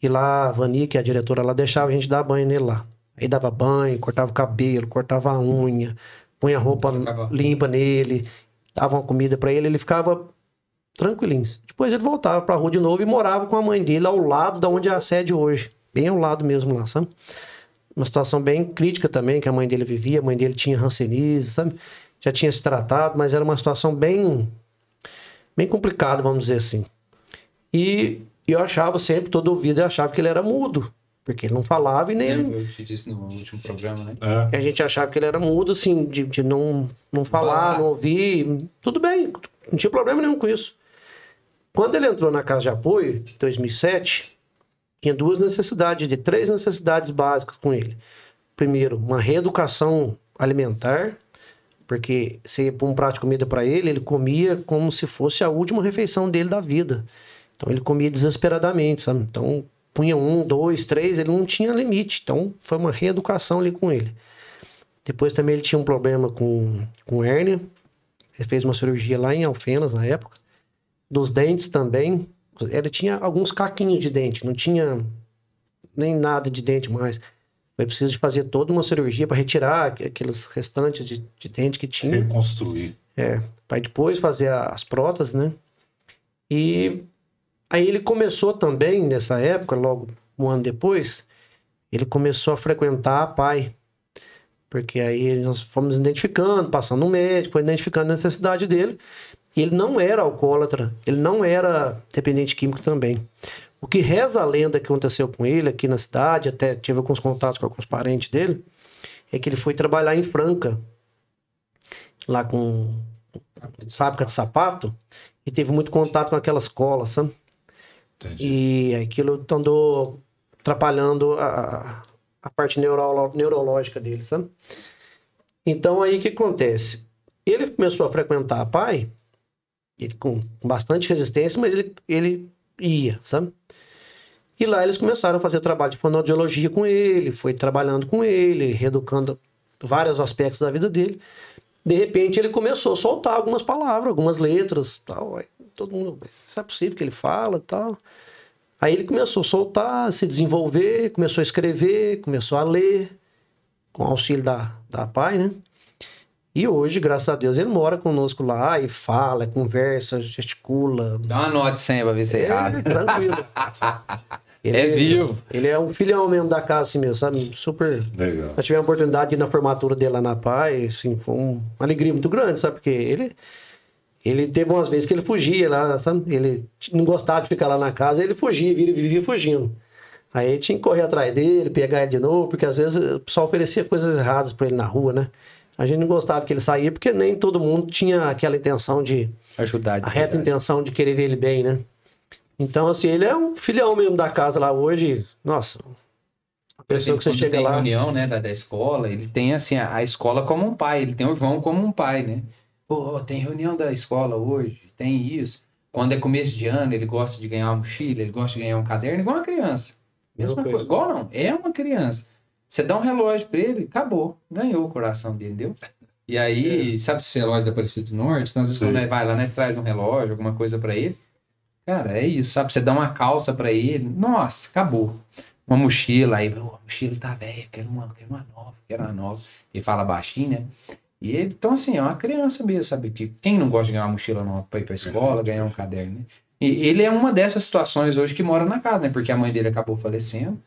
E lá a Vani, que é a diretora, ela deixava a gente dar banho nele lá. Aí dava banho, cortava o cabelo, cortava a unha, punha a roupa limpa nele, dava uma comida pra ele, ele ficava tranquilinho. Depois ele voltava pra rua de novo e morava com a mãe dele ao lado da onde é a sede hoje. Bem ao lado mesmo lá, sabe? Uma situação bem crítica também, que a mãe dele vivia, a mãe dele tinha hanseníase, sabe? Já tinha se tratado, mas era uma situação bem complicada, vamos dizer assim. E eu achava sempre, todo ouvido, eu achava que ele era mudo. Porque ele não falava e nem... Eu te disse no último programa, né? A gente achava que ele era mudo, assim, de não falar, não ouvir. Tudo bem, não tinha problema nenhum com isso. Quando ele entrou na casa de apoio, em 2007, tinha três necessidades básicas com ele. Primeiro, uma reeducação alimentar, porque você ia pôr um prato de comida para ele, ele comia como se fosse a última refeição dele da vida. Então ele comia desesperadamente, sabe? Então... punha 1, 2, 3, ele não tinha limite. Então, foi uma reeducação ali com ele. Depois também ele tinha um problema com hérnia. Ele fez uma cirurgia lá em Alfenas, na época. Dos dentes também. Ele tinha alguns caquinhos de dente. Não tinha nem nada de dente mais. Foi preciso de fazer toda uma cirurgia para retirar aqueles restantes de dente que tinha. Reconstruir. Para depois fazer as próteses, né? E... aí ele começou também, nessa época, logo um ano depois, ele começou a frequentar a PAI. Porque aí nós fomos identificando, passando no médico, foi identificando a necessidade dele. Ele não era alcoólatra, ele não era dependente químico também. O que reza a lenda que aconteceu com ele aqui na cidade, até tive alguns contatos com alguns parentes dele, é que ele foi trabalhar em Franca, lá com fábrica de sapato, e teve muito contato com aquelas colas, sabe? Entendi. E aquilo andou atrapalhando a parte neurológica dele, sabe? Então aí o que acontece? Ele começou a frequentar a PAI, ele, com bastante resistência, mas ele ia, sabe? E lá eles começaram a fazer trabalho de fonoaudiologia com ele, foi trabalhando com ele, reeducando vários aspectos da vida dele. De repente ele começou a soltar algumas palavras, algumas letras, tal. Aí todo mundo, isso é possível que ele fala, tal. Aí ele começou a soltar, se desenvolver, começou a escrever, começou a ler, com auxílio da PAI, né? E hoje, graças a Deus, ele mora conosco lá e fala, conversa, gesticula. Dá uma nota sem pra ver se é errado. Tranquilo. Vivo. Ele é um filhão mesmo da casa, assim mesmo, sabe? Super. Legal. Nós tivemos a oportunidade de ir na formatura dele lá na PAI, assim, foi uma alegria muito grande, sabe? Porque ele teve umas vezes que ele fugia lá, sabe? Ele não gostava de ficar lá na casa, ele fugia, vivia fugindo. Aí tinha que correr atrás dele, pegar ele de novo, porque às vezes o pessoal oferecia coisas erradas pra ele na rua, né? A gente não gostava que ele saía, porque nem todo mundo tinha aquela intenção de... ajudar. A reta intenção de querer ver ele bem, né? Então, assim, ele é um filhão mesmo da casa lá hoje. Nossa, a pessoa que você chega lá... reunião, né, da escola, ele tem, assim, a escola como um pai, ele tem o João como um pai, né? Pô, tem reunião da escola hoje, tem isso. Quando é começo de ano, ele gosta de ganhar uma mochila, ele gosta de ganhar um caderno, igual uma criança. Mesma coisa. Igual não, é uma criança. Você dá um relógio pra ele, acabou. Ganhou o coração dele, entendeu? E aí, sabe esse relógio da Aparecida do Norte? Então, às vezes, quando ele vai lá, nós traz um relógio, alguma coisa pra ele. Cara, é isso, sabe? Você dá uma calça pra ele, nossa, acabou. Uma mochila, aí, a mochila tá velha, quero uma nova. Ele fala baixinho, né? E ele, então, assim, é uma criança mesmo, sabe? Que quem não gosta de ganhar uma mochila nova pra ir pra escola, ganhar um caderno, né? E ele é uma dessas situações hoje que mora na casa, né? Porque a mãe dele acabou falecendo.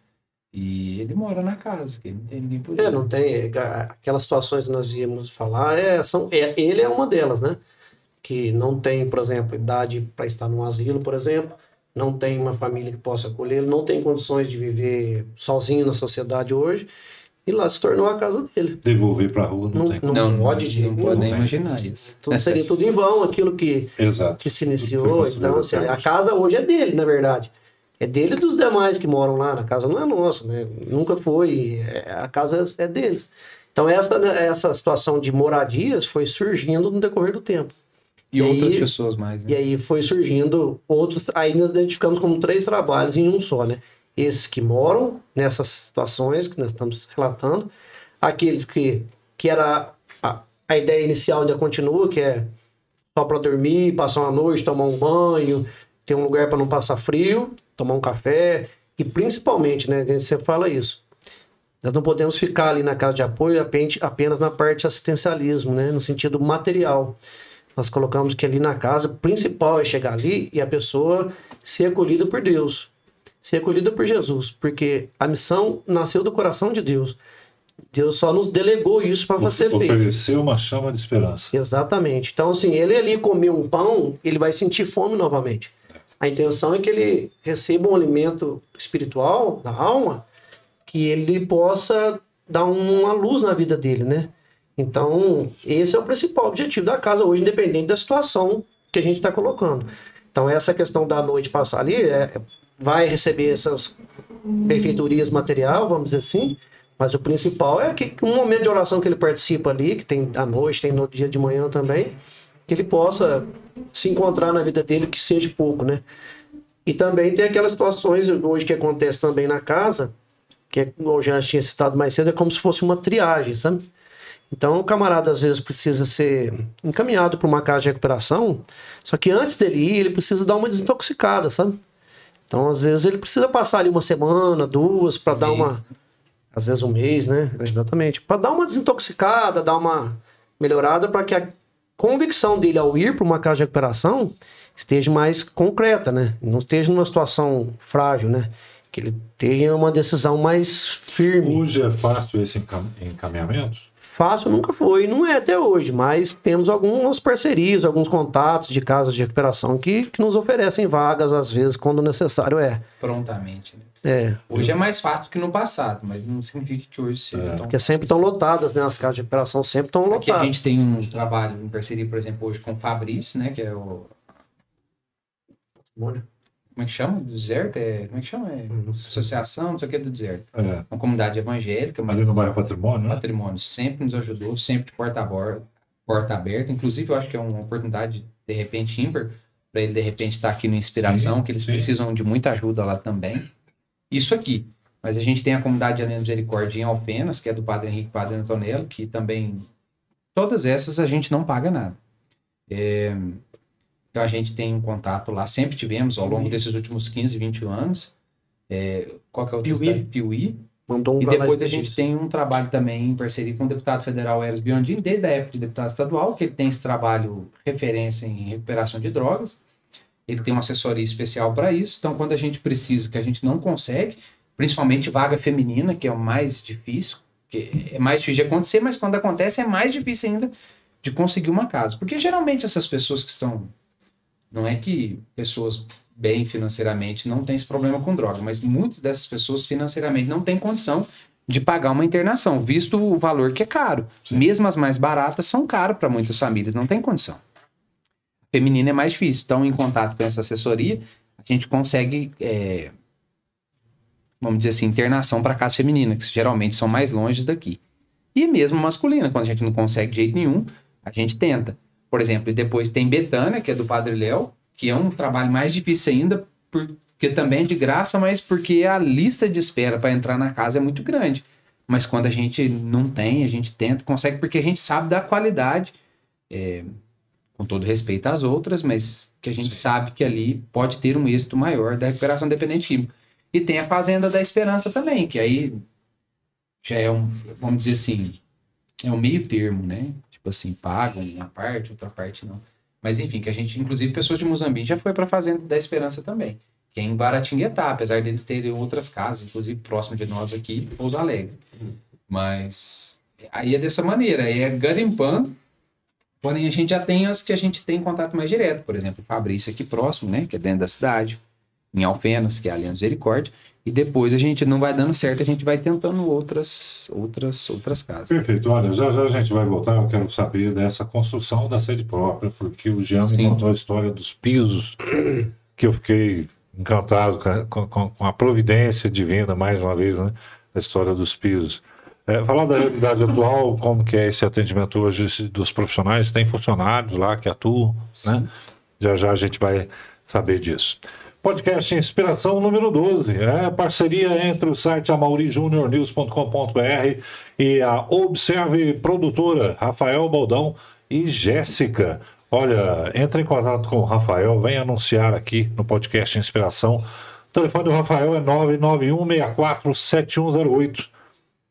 E ele mora na casa, que ele não tem ninguém por ele. Não tem. Aquelas situações que nós íamos falar, ele é uma delas, né? Que não tem, por exemplo, idade para estar num asilo, por exemplo, não tem uma família que possa acolher, não tem condições de viver sozinho na sociedade hoje, e lá se tornou a casa dele. Devolver para a rua não tem. Não pode nem imaginar isso. Seria tudo em vão, aquilo que se iniciou. Então, assim, a casa hoje é dele, na verdade. É dele e dos demais que moram lá. A casa não é nossa, né? Nunca foi. A casa é deles. Então, essa situação de moradias foi surgindo no decorrer do tempo. E outras pessoas mais, né? E aí foi surgindo outros... Aí nós identificamos como 3 trabalhos em um só, né? Esses que moram nessas situações que nós estamos relatando. Aqueles que era a ideia inicial ainda continua, que é só para dormir, passar uma noite, tomar um banho, ter um lugar para não passar frio, tomar um café. E principalmente, né? Você fala isso. Nós não podemos ficar ali na casa de apoio apenas na parte de assistencialismo, né? No sentido material. Nós colocamos que ali na casa, o principal é chegar ali e a pessoa ser acolhida por Deus, ser acolhida por Jesus, porque a missão nasceu do coração de Deus. Deus só nos delegou isso para ser feito. Ofereceu uma chama de esperança. Exatamente. Então, assim, ele ali comer um pão, ele vai sentir fome novamente. A intenção é que ele receba um alimento espiritual, da alma, que ele possa dar uma luz na vida dele, né? Então, esse é o principal objetivo da casa hoje, independente da situação que a gente está colocando. Então, essa questão da noite passar ali, vai receber essas benfeitorias material, vamos dizer assim, mas o principal é que um momento de oração que ele participa ali, que tem à noite, tem no dia de manhã também, que ele possa se encontrar na vida dele, que seja pouco, né? E também tem aquelas situações hoje que acontece também na casa, que como eu já tinha citado mais cedo, é como se fosse uma triagem, sabe? Então o camarada às vezes precisa ser encaminhado para uma casa de recuperação, só que antes dele ir, ele precisa dar uma desintoxicada, sabe? Então às vezes ele precisa passar ali 1 semana, 2, para dar uma... Às vezes 1 mês, né? Exatamente. Para dar uma desintoxicada, dar uma melhorada, para que a convicção dele ao ir para uma casa de recuperação esteja mais concreta, né? Não esteja numa situação frágil, né? Que ele tenha uma decisão mais firme. Hoje é fácil esse encaminhamento? Fácil nunca foi, não é até hoje, mas temos algumas parcerias, alguns contatos de casas de recuperação que nos oferecem vagas, às vezes, quando necessário é. Prontamente, né? Hoje é mais fácil que no passado, mas não significa que hoje seja tão... Porque sempre estão lotadas, né? As casas de recuperação sempre estão lotadas. Aqui a gente tem um trabalho em parceria, por exemplo, hoje com o Fabrício, né? Que é o... Como é que chama? Do deserto? Como é que chama? Associação, não sei o que, do deserto. Uma comunidade evangélica. Ali no bairro Patrimônio, né? Patrimônio. Sempre nos ajudou, sempre de porta aberta. Inclusive, eu acho que é uma oportunidade, de repente, ímpar, para ele, de repente, estar aqui no Inspiração, que eles precisam de muita ajuda lá também. Isso aqui. Mas a gente tem a comunidade de Além da Misericórdia em Alfenas, que é do Padre Henrique e Padre Antonello, que também... Todas essas a gente não paga nada. Então a gente tem um contato lá, sempre tivemos ao longo desses últimos 15, 20 anos. Qual que é o outro estado? Piuí. Mandou um e depois a gente tem um trabalho também em parceria com o deputado federal Eros Biondini, desde a época de deputado estadual, que ele tem esse trabalho referência em recuperação de drogas. Ele tem uma assessoria especial para isso. Então quando a gente precisa, que a gente não consegue, principalmente vaga feminina, que é o mais difícil, que é mais difícil de acontecer, mas quando acontece é mais difícil ainda de conseguir uma casa. Porque geralmente essas pessoas que estão... Não é que pessoas bem financeiramente não têm esse problema com droga, mas muitas dessas pessoas financeiramente não têm condição de pagar uma internação, visto o valor que é caro. Sim. Mesmo as mais baratas são caras para muitas famílias, não tem condição. Feminina é mais difícil. Então, em contato com essa assessoria, a gente consegue, vamos dizer assim, internação para casa feminina, que geralmente são mais longe daqui. E mesmo masculina, quando a gente não consegue de jeito nenhum, a gente tenta. Por exemplo, e depois tem Betânia, que é do Padre Léo, que é um trabalho mais difícil ainda, porque também é de graça, mas porque a lista de espera para entrar na casa é muito grande. Mas quando a gente não tem, a gente tenta, consegue, porque a gente sabe da qualidade, com todo respeito às outras, mas que a gente sabe que ali pode ter um êxito maior da recuperação dependente química. E tem a Fazenda da Esperança também, que aí já é vamos dizer assim, é um meio termo, né? Tipo assim, pagam uma parte, outra parte não. Mas enfim, que a gente, inclusive, pessoas de Muzambique já foi para a Fazenda da Esperança também, que é em Baratinguetá, apesar deles terem outras casas, inclusive próximo de nós aqui, Pouso Alegre. Mas aí é dessa maneira, aí é garimpando, porém a gente já tem as que a gente tem contato mais direto, por exemplo, o Fabrício aqui próximo, né, que é dentro da cidade, em Alfenas, que é a Além da Misericórdia, e depois a gente não vai dando certo, a gente vai tentando outras casas. Perfeito. Olha, já a gente vai voltar, eu quero saber dessa construção da sede própria, porque o Jean me contou a história dos pisos, que eu fiquei encantado com a providência divina, mais uma vez, né, a história dos pisos. Falar da realidade atual, como que é esse atendimento hoje dos profissionais, tem funcionários lá que atuam, né? Já a gente vai saber disso. Podcast Inspiração número 12, parceria entre o site amaurijuniornews.com.br e a Observe Produtora, Rafael Baldão e Jéssica. Olha, entre em contato com o Rafael, vem anunciar aqui no podcast Inspiração. O telefone do Rafael é 991647108.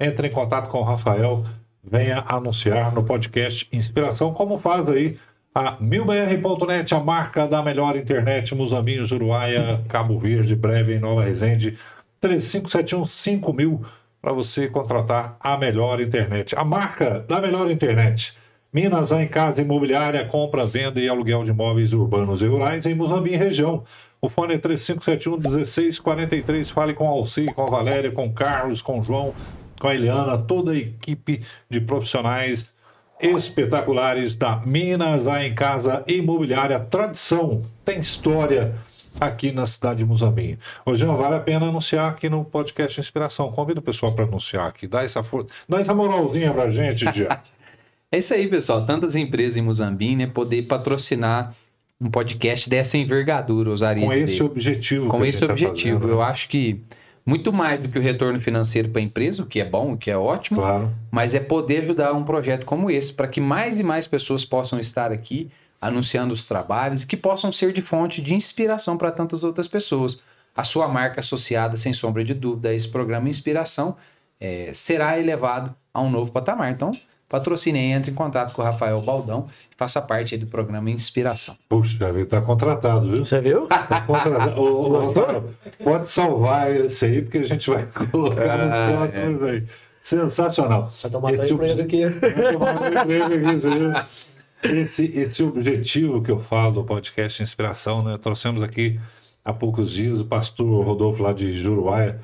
Entre em contato com o Rafael, venha anunciar no podcast Inspiração, como faz aí a milbr.net, a marca da melhor internet, Muzambinhos, Uruguaia, Cabo Verde, breve em Nova Resende, 3571-5000, para você contratar a melhor internet. A marca da melhor internet. Minas em Casa Imobiliária, compra, venda e aluguel de imóveis urbanos e rurais em Muzambinho região. O fone é 3571-1643. Fale com a Alci, com a Valéria, com o Carlos, com o João, com a Eliana, toda a equipe de profissionais espetaculares da Minas em Casa Imobiliária. Tradição, tem história aqui na cidade de Muzambinho. Hoje não vale a pena anunciar aqui no podcast Inspiração. Convida o pessoal para anunciar aqui. Dá essa moralzinha pra gente, Dia. É isso aí, pessoal. Tantas empresas em Muzambinho, né? Poder patrocinar um podcast dessa envergadura, usaria com esse objetivo. Com esse objetivo. Fazendo, né? Eu acho que muito mais do que o retorno financeiro para a empresa, o que é bom, o que é ótimo, claro, mas é poder ajudar um projeto como esse, para que mais e mais pessoas possam estar aqui anunciando os trabalhos e que possam ser de fonte de inspiração para tantas outras pessoas. A sua marca associada, sem sombra de dúvida, a esse programa Inspiração será elevado a um novo patamar. Então, patrocine aí, entre em contato com o Rafael Baldão e faça parte aí do programa Inspiração. Puxa, ele tá contratado, viu? Você viu? Tá contratado. Ô, pode salvar esse aí, porque a gente vai colocar nos próximos aí. Sensacional. Vai tomar emprego aqui. Esse objetivo que eu falo do podcast Inspiração, né? Trouxemos aqui há poucos dias o pastor Rodolfo lá de Juruáia,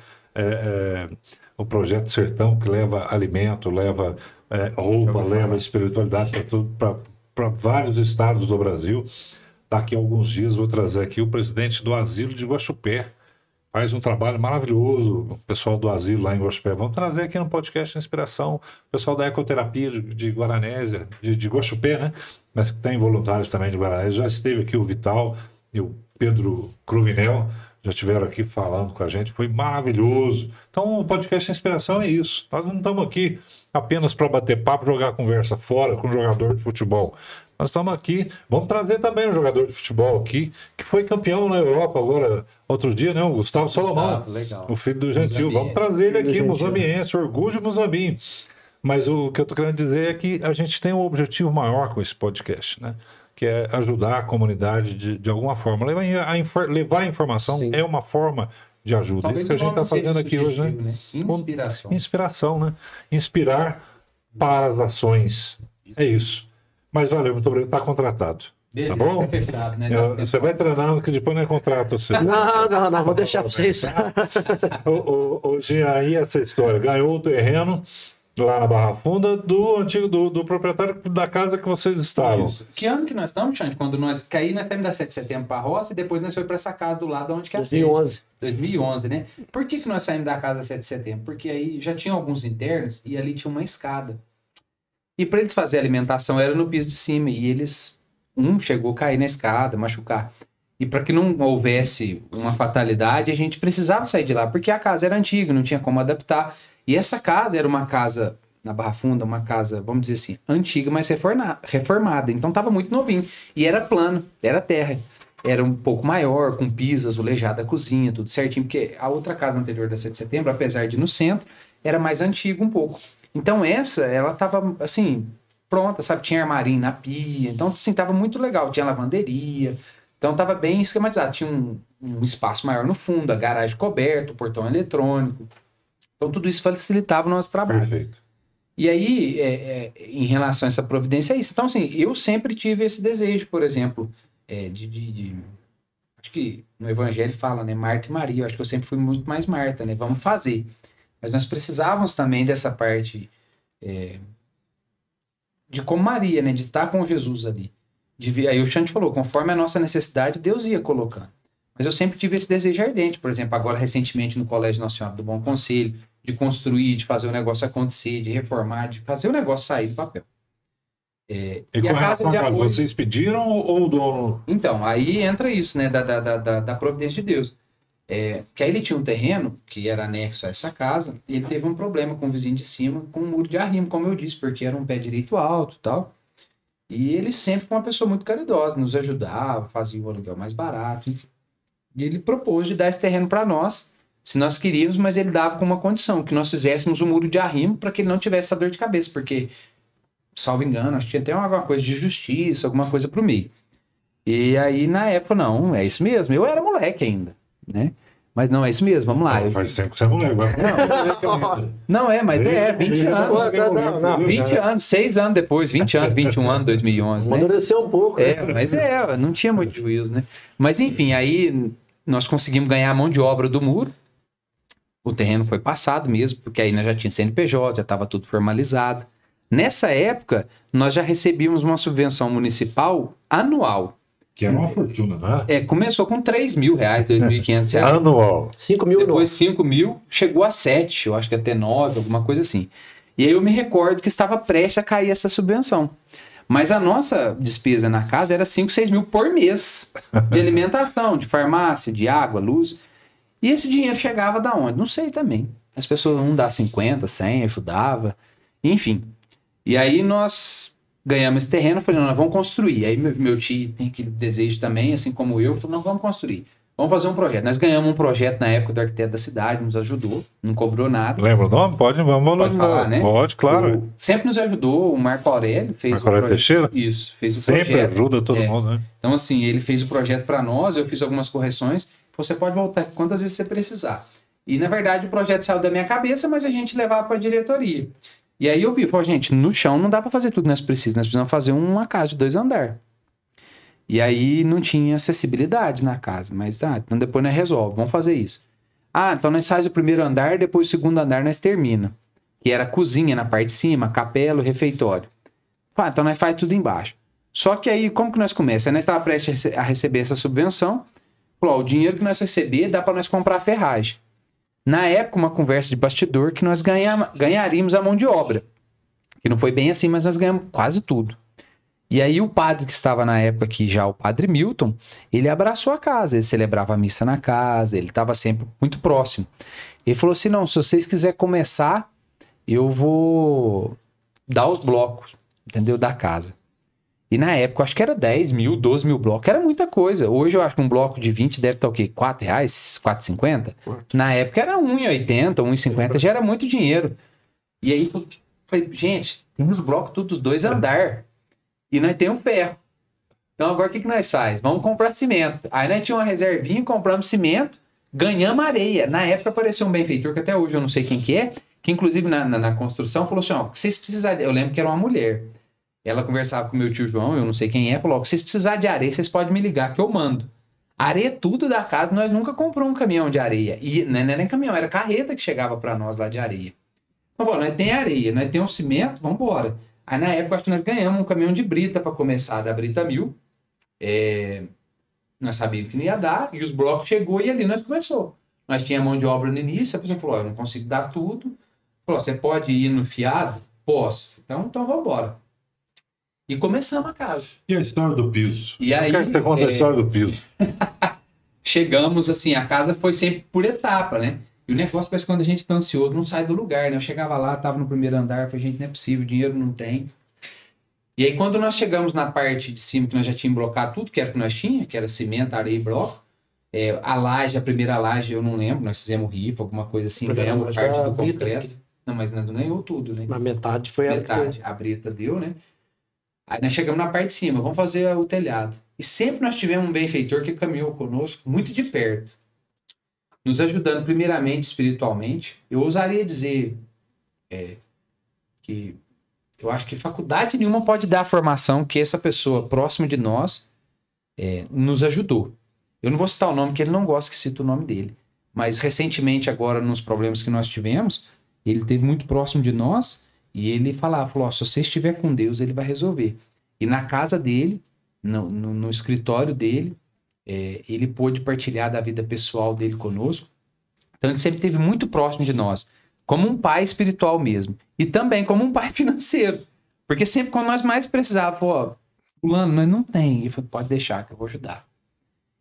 o Projeto Sertão, que leva alimento, leva roupa, leva espiritualidade para vários estados do Brasil. Daqui a alguns dias vou trazer aqui o presidente do Asilo de Guaxupé. Faz um trabalho maravilhoso, o pessoal do asilo lá em Guaxupé. Vamos trazer aqui no podcast Inspiração o pessoal da ecoterapia de Guaranésia, de Guaxupé, né? Mas que tem voluntários também de Guaranésia. Já esteve aqui o Vital e o Pedro Cruvinel, já estiveram aqui falando com a gente. Foi maravilhoso. Então o podcast Inspiração é isso. Nós não estamos aqui apenas para bater papo, jogar conversa fora com um jogador de futebol. Nós estamos aqui, vamos trazer também um jogador de futebol aqui, que foi campeão na Europa agora, outro dia, né? O Gustavo Salomão, o filho do Gentil. Vamos trazer ele aqui, mozambiense, orgulho de Mozambique. Mas o que eu estou querendo dizer é que a gente tem um objetivo maior com esse podcast, né? Que é ajudar a comunidade de alguma forma. Levar a informação é uma forma de ajuda. Talvez isso que a gente está fazendo aqui hoje, né? Inspiração. Inspiração, né? Inspirar para as ações. É isso. Mas valeu, muito obrigado. Está contratado. Beleza, tá bom? Fechado, né? Você vai treinando que depois não é contrato. Você. Não, vou deixar para vocês. Ô, Jean, aí essa história. Ganhou o terreno lá na Barra Funda do antigo, do proprietário da casa que vocês estavam. Isso. Que ano que nós estamos, Xande? Quando nós caímos, nós saímos da 7 de setembro para a roça e depois nós fomos para essa casa do lado onde que é a 2011, né? Por que nós saímos da casa da 7 de setembro? Porque aí já tinha alguns internos e ali tinha uma escada. E para eles fazerem alimentação era no piso de cima. E eles, chegou a cair na escada, machucar. E para que não houvesse uma fatalidade, a gente precisava sair de lá, porque a casa era antiga, não tinha como adaptar. E essa casa era uma casa, na Barra Funda, uma casa, vamos dizer assim, antiga, mas reformada. Então estava muito novinho. E era plano, era terra. Era um pouco maior, com piso, azulejada, a cozinha, tudo certinho. Porque a outra casa anterior da 7 de setembro, apesar de ir no centro, era mais antiga um pouco. Então essa, ela tava assim, pronta, sabe? Tinha armarinho na pia, então assim, tava muito legal. Tinha lavanderia, então tava bem esquematizado. Tinha um espaço maior no fundo, a garagem coberta, o portão eletrônico. Então tudo isso facilitava o nosso trabalho. Perfeito. E aí, em relação a essa providência, é isso. Então assim, eu sempre tive esse desejo, por exemplo, acho que no Evangelho fala, né? Marta e Maria. Eu acho que eu sempre fui muito mais Marta, né? Vamos fazer. Mas nós precisávamos também dessa parte de como Maria, né? De estar com Jesus ali. Aí o Xande falou, conforme a nossa necessidade, Deus ia colocando. Mas eu sempre tive esse desejo ardente. Por exemplo, agora recentemente no Colégio Nossa Senhora do Bom Conselho, de construir, de fazer o negócio acontecer, de reformar, de fazer o negócio sair do papel. E com relação a casa, vocês pediram ou o dono? Então, aí entra isso, né? Da providência de Deus. Que aí ele tinha um terreno que era anexo a essa casa e ele teve um problema com o vizinho de cima com um muro de arrimo, como eu disse, porque era um pé direito alto e tal. E ele sempre foi uma pessoa muito caridosa, nos ajudava, fazia o aluguel mais barato, enfim. E ele propôs de dar esse terreno para nós, se nós queríamos, mas ele dava com uma condição, que nós fizéssemos um muro de arrimo para que ele não tivesse essa dor de cabeça, porque, salvo engano, acho que tinha até alguma coisa de justiça, alguma coisa pro meio. E aí, na época, não, é isso mesmo, eu era moleque ainda, né? Mas não, é isso mesmo, vamos lá. Faz tempo que você não leva. Não, mas 20 anos. 20 anos, 6 anos depois, 20 anos, 21 anos, 2011, né? Amadureceu um pouco. Mas não tinha muito juízo, né? Mas enfim, aí nós conseguimos ganhar a mão de obra do muro. O terreno foi passado mesmo, porque aí nós já tinha CNPJ, já estava tudo formalizado. Nessa época, nós já recebíamos uma subvenção municipal anual. Que era uma fortuna, né? Começou com R$3.000, R$2.500. Anual. 5 mil. Depois 5 mil, chegou a 7, eu acho que até 9, alguma coisa assim. E aí eu me recordo que estava prestes a cair essa subvenção. Mas a nossa despesa na casa era 5, 6 mil por mês. De alimentação, de farmácia, de água, luz. E esse dinheiro chegava da onde? Não sei também. As pessoas não davam 50, 100, ajudava. Enfim. E aí nós ganhamos esse terreno, falei, não, nós vamos construir. Aí meu tio tem aquele desejo também, assim como eu, falou, não, vamos construir. Vamos fazer um projeto. Nós ganhamos um projeto na época do arquiteto da cidade, nos ajudou, não cobrou nada. Lembra o nome? Pode falar, né? Pode, claro. Sempre nos ajudou, o Marco Aurélio fez Marco Aurélio Teixeira? Isso, fez o sempre projeto. Sempre ajuda todo mundo, né? Então, assim, ele fez o projeto para nós, eu fiz algumas correções, você pode voltar quantas vezes você precisar. E, na verdade, o projeto saiu da minha cabeça, mas a gente levava para a diretoria. E aí eu vi, falei, gente, no chão não dá para fazer tudo que nós precisamos fazer uma casa de 2 andares. E aí não tinha acessibilidade na casa, mas então depois nós resolve, vamos fazer isso. Então nós faz o primeiro andar, depois o segundo andar nós termina. Que era a cozinha na parte de cima, a capela, o refeitório. Então nós faz tudo embaixo. Só que aí, como que nós começamos? Aí nós estávamos prestes a receber essa subvenção. Falou, o dinheiro que nós receber dá para nós comprar ferragem. Na época, uma conversa de bastidor que nós ganharíamos a mão de obra. Que não foi bem assim, mas nós ganhamos quase tudo. E aí o padre que estava na época aqui, já o padre Milton, ele abraçou a casa, ele celebrava a missa na casa, ele estava sempre muito próximo. Ele falou assim, não, se vocês quiserem começar, eu vou dar os blocos, entendeu, da casa. E na época, eu acho que era 10 mil, 12 mil blocos, era muita coisa. Hoje eu acho que um bloco de 20 deve estar o quê? R$4, R$4,50? Na época era R$1,80, R$1,50, já era muito dinheiro. E aí eu falei, gente, tem uns blocos todos 2 andar. E nós temos ferro. Então agora o que nós faz? Vamos comprar cimento. Aí nós tínhamos uma reservinha, compramos cimento, ganhamos areia. Na época apareceu um benfeitor, que até hoje eu não sei quem que é, que inclusive na construção falou assim, vocês precisarem... Eu lembro que era uma mulher. Ela conversava com o meu tio João, eu não sei quem é, falou, se vocês precisarem de areia, vocês podem me ligar que eu mando. Areia tudo da casa, nós nunca compramos um caminhão de areia. E não era nem caminhão, era carreta que chegava para nós lá de areia. Então, nós tem areia, nós temos cimento, vamos embora. Aí na época acho que nós ganhamos um caminhão de brita para começar, da Brita 1000. Nós sabíamos que não ia dar, e os blocos chegou e ali nós começou. Nós tínhamos mão de obra no início, a pessoa falou, eu não consigo dar tudo. Falou, você pode ir no fiado? Posso. Então vamos embora. E começamos a casa. E a história do piso? E aí, eu quero que você conte a história do piso. Chegamos, assim, a casa foi sempre por etapa, né? E o negócio parece que quando a gente tá ansioso, não sai do lugar, né? Eu chegava lá, tava no primeiro andar, falei, gente, não é possível, dinheiro não tem. E aí, quando nós chegamos na parte de cima, que nós já tínhamos blocado tudo que era que nós tínhamos, que era cimento, areia e bloco, a laje, a primeira laje, eu não lembro, nós fizemos rifa, alguma coisa assim, ganhamos parte do concreto. Não, mas não ganhou tudo, né? Mas metade foi a Brita deu, né? Aí nós chegamos na parte de cima, vamos fazer o telhado. E sempre nós tivemos um benfeitor que caminhou conosco muito de perto, nos ajudando primeiramente espiritualmente. Eu ousaria dizer que eu acho que faculdade nenhuma pode dar a formação que essa pessoa próxima de nós nos ajudou. Eu não vou citar o nome, porque ele não gosta que cite o nome dele. Mas recentemente, agora, nos problemas que nós tivemos, ele esteve muito próximo de nós e ele falou, se você estiver com Deus, ele vai resolver. E na casa dele, no escritório dele, ele pôde partilhar da vida pessoal dele conosco. Então ele sempre esteve muito próximo de nós, como um pai espiritual mesmo. E também como um pai financeiro. Porque sempre quando nós mais precisávamos, fulano, nós não tem. Ele falou, pode deixar que eu vou ajudar.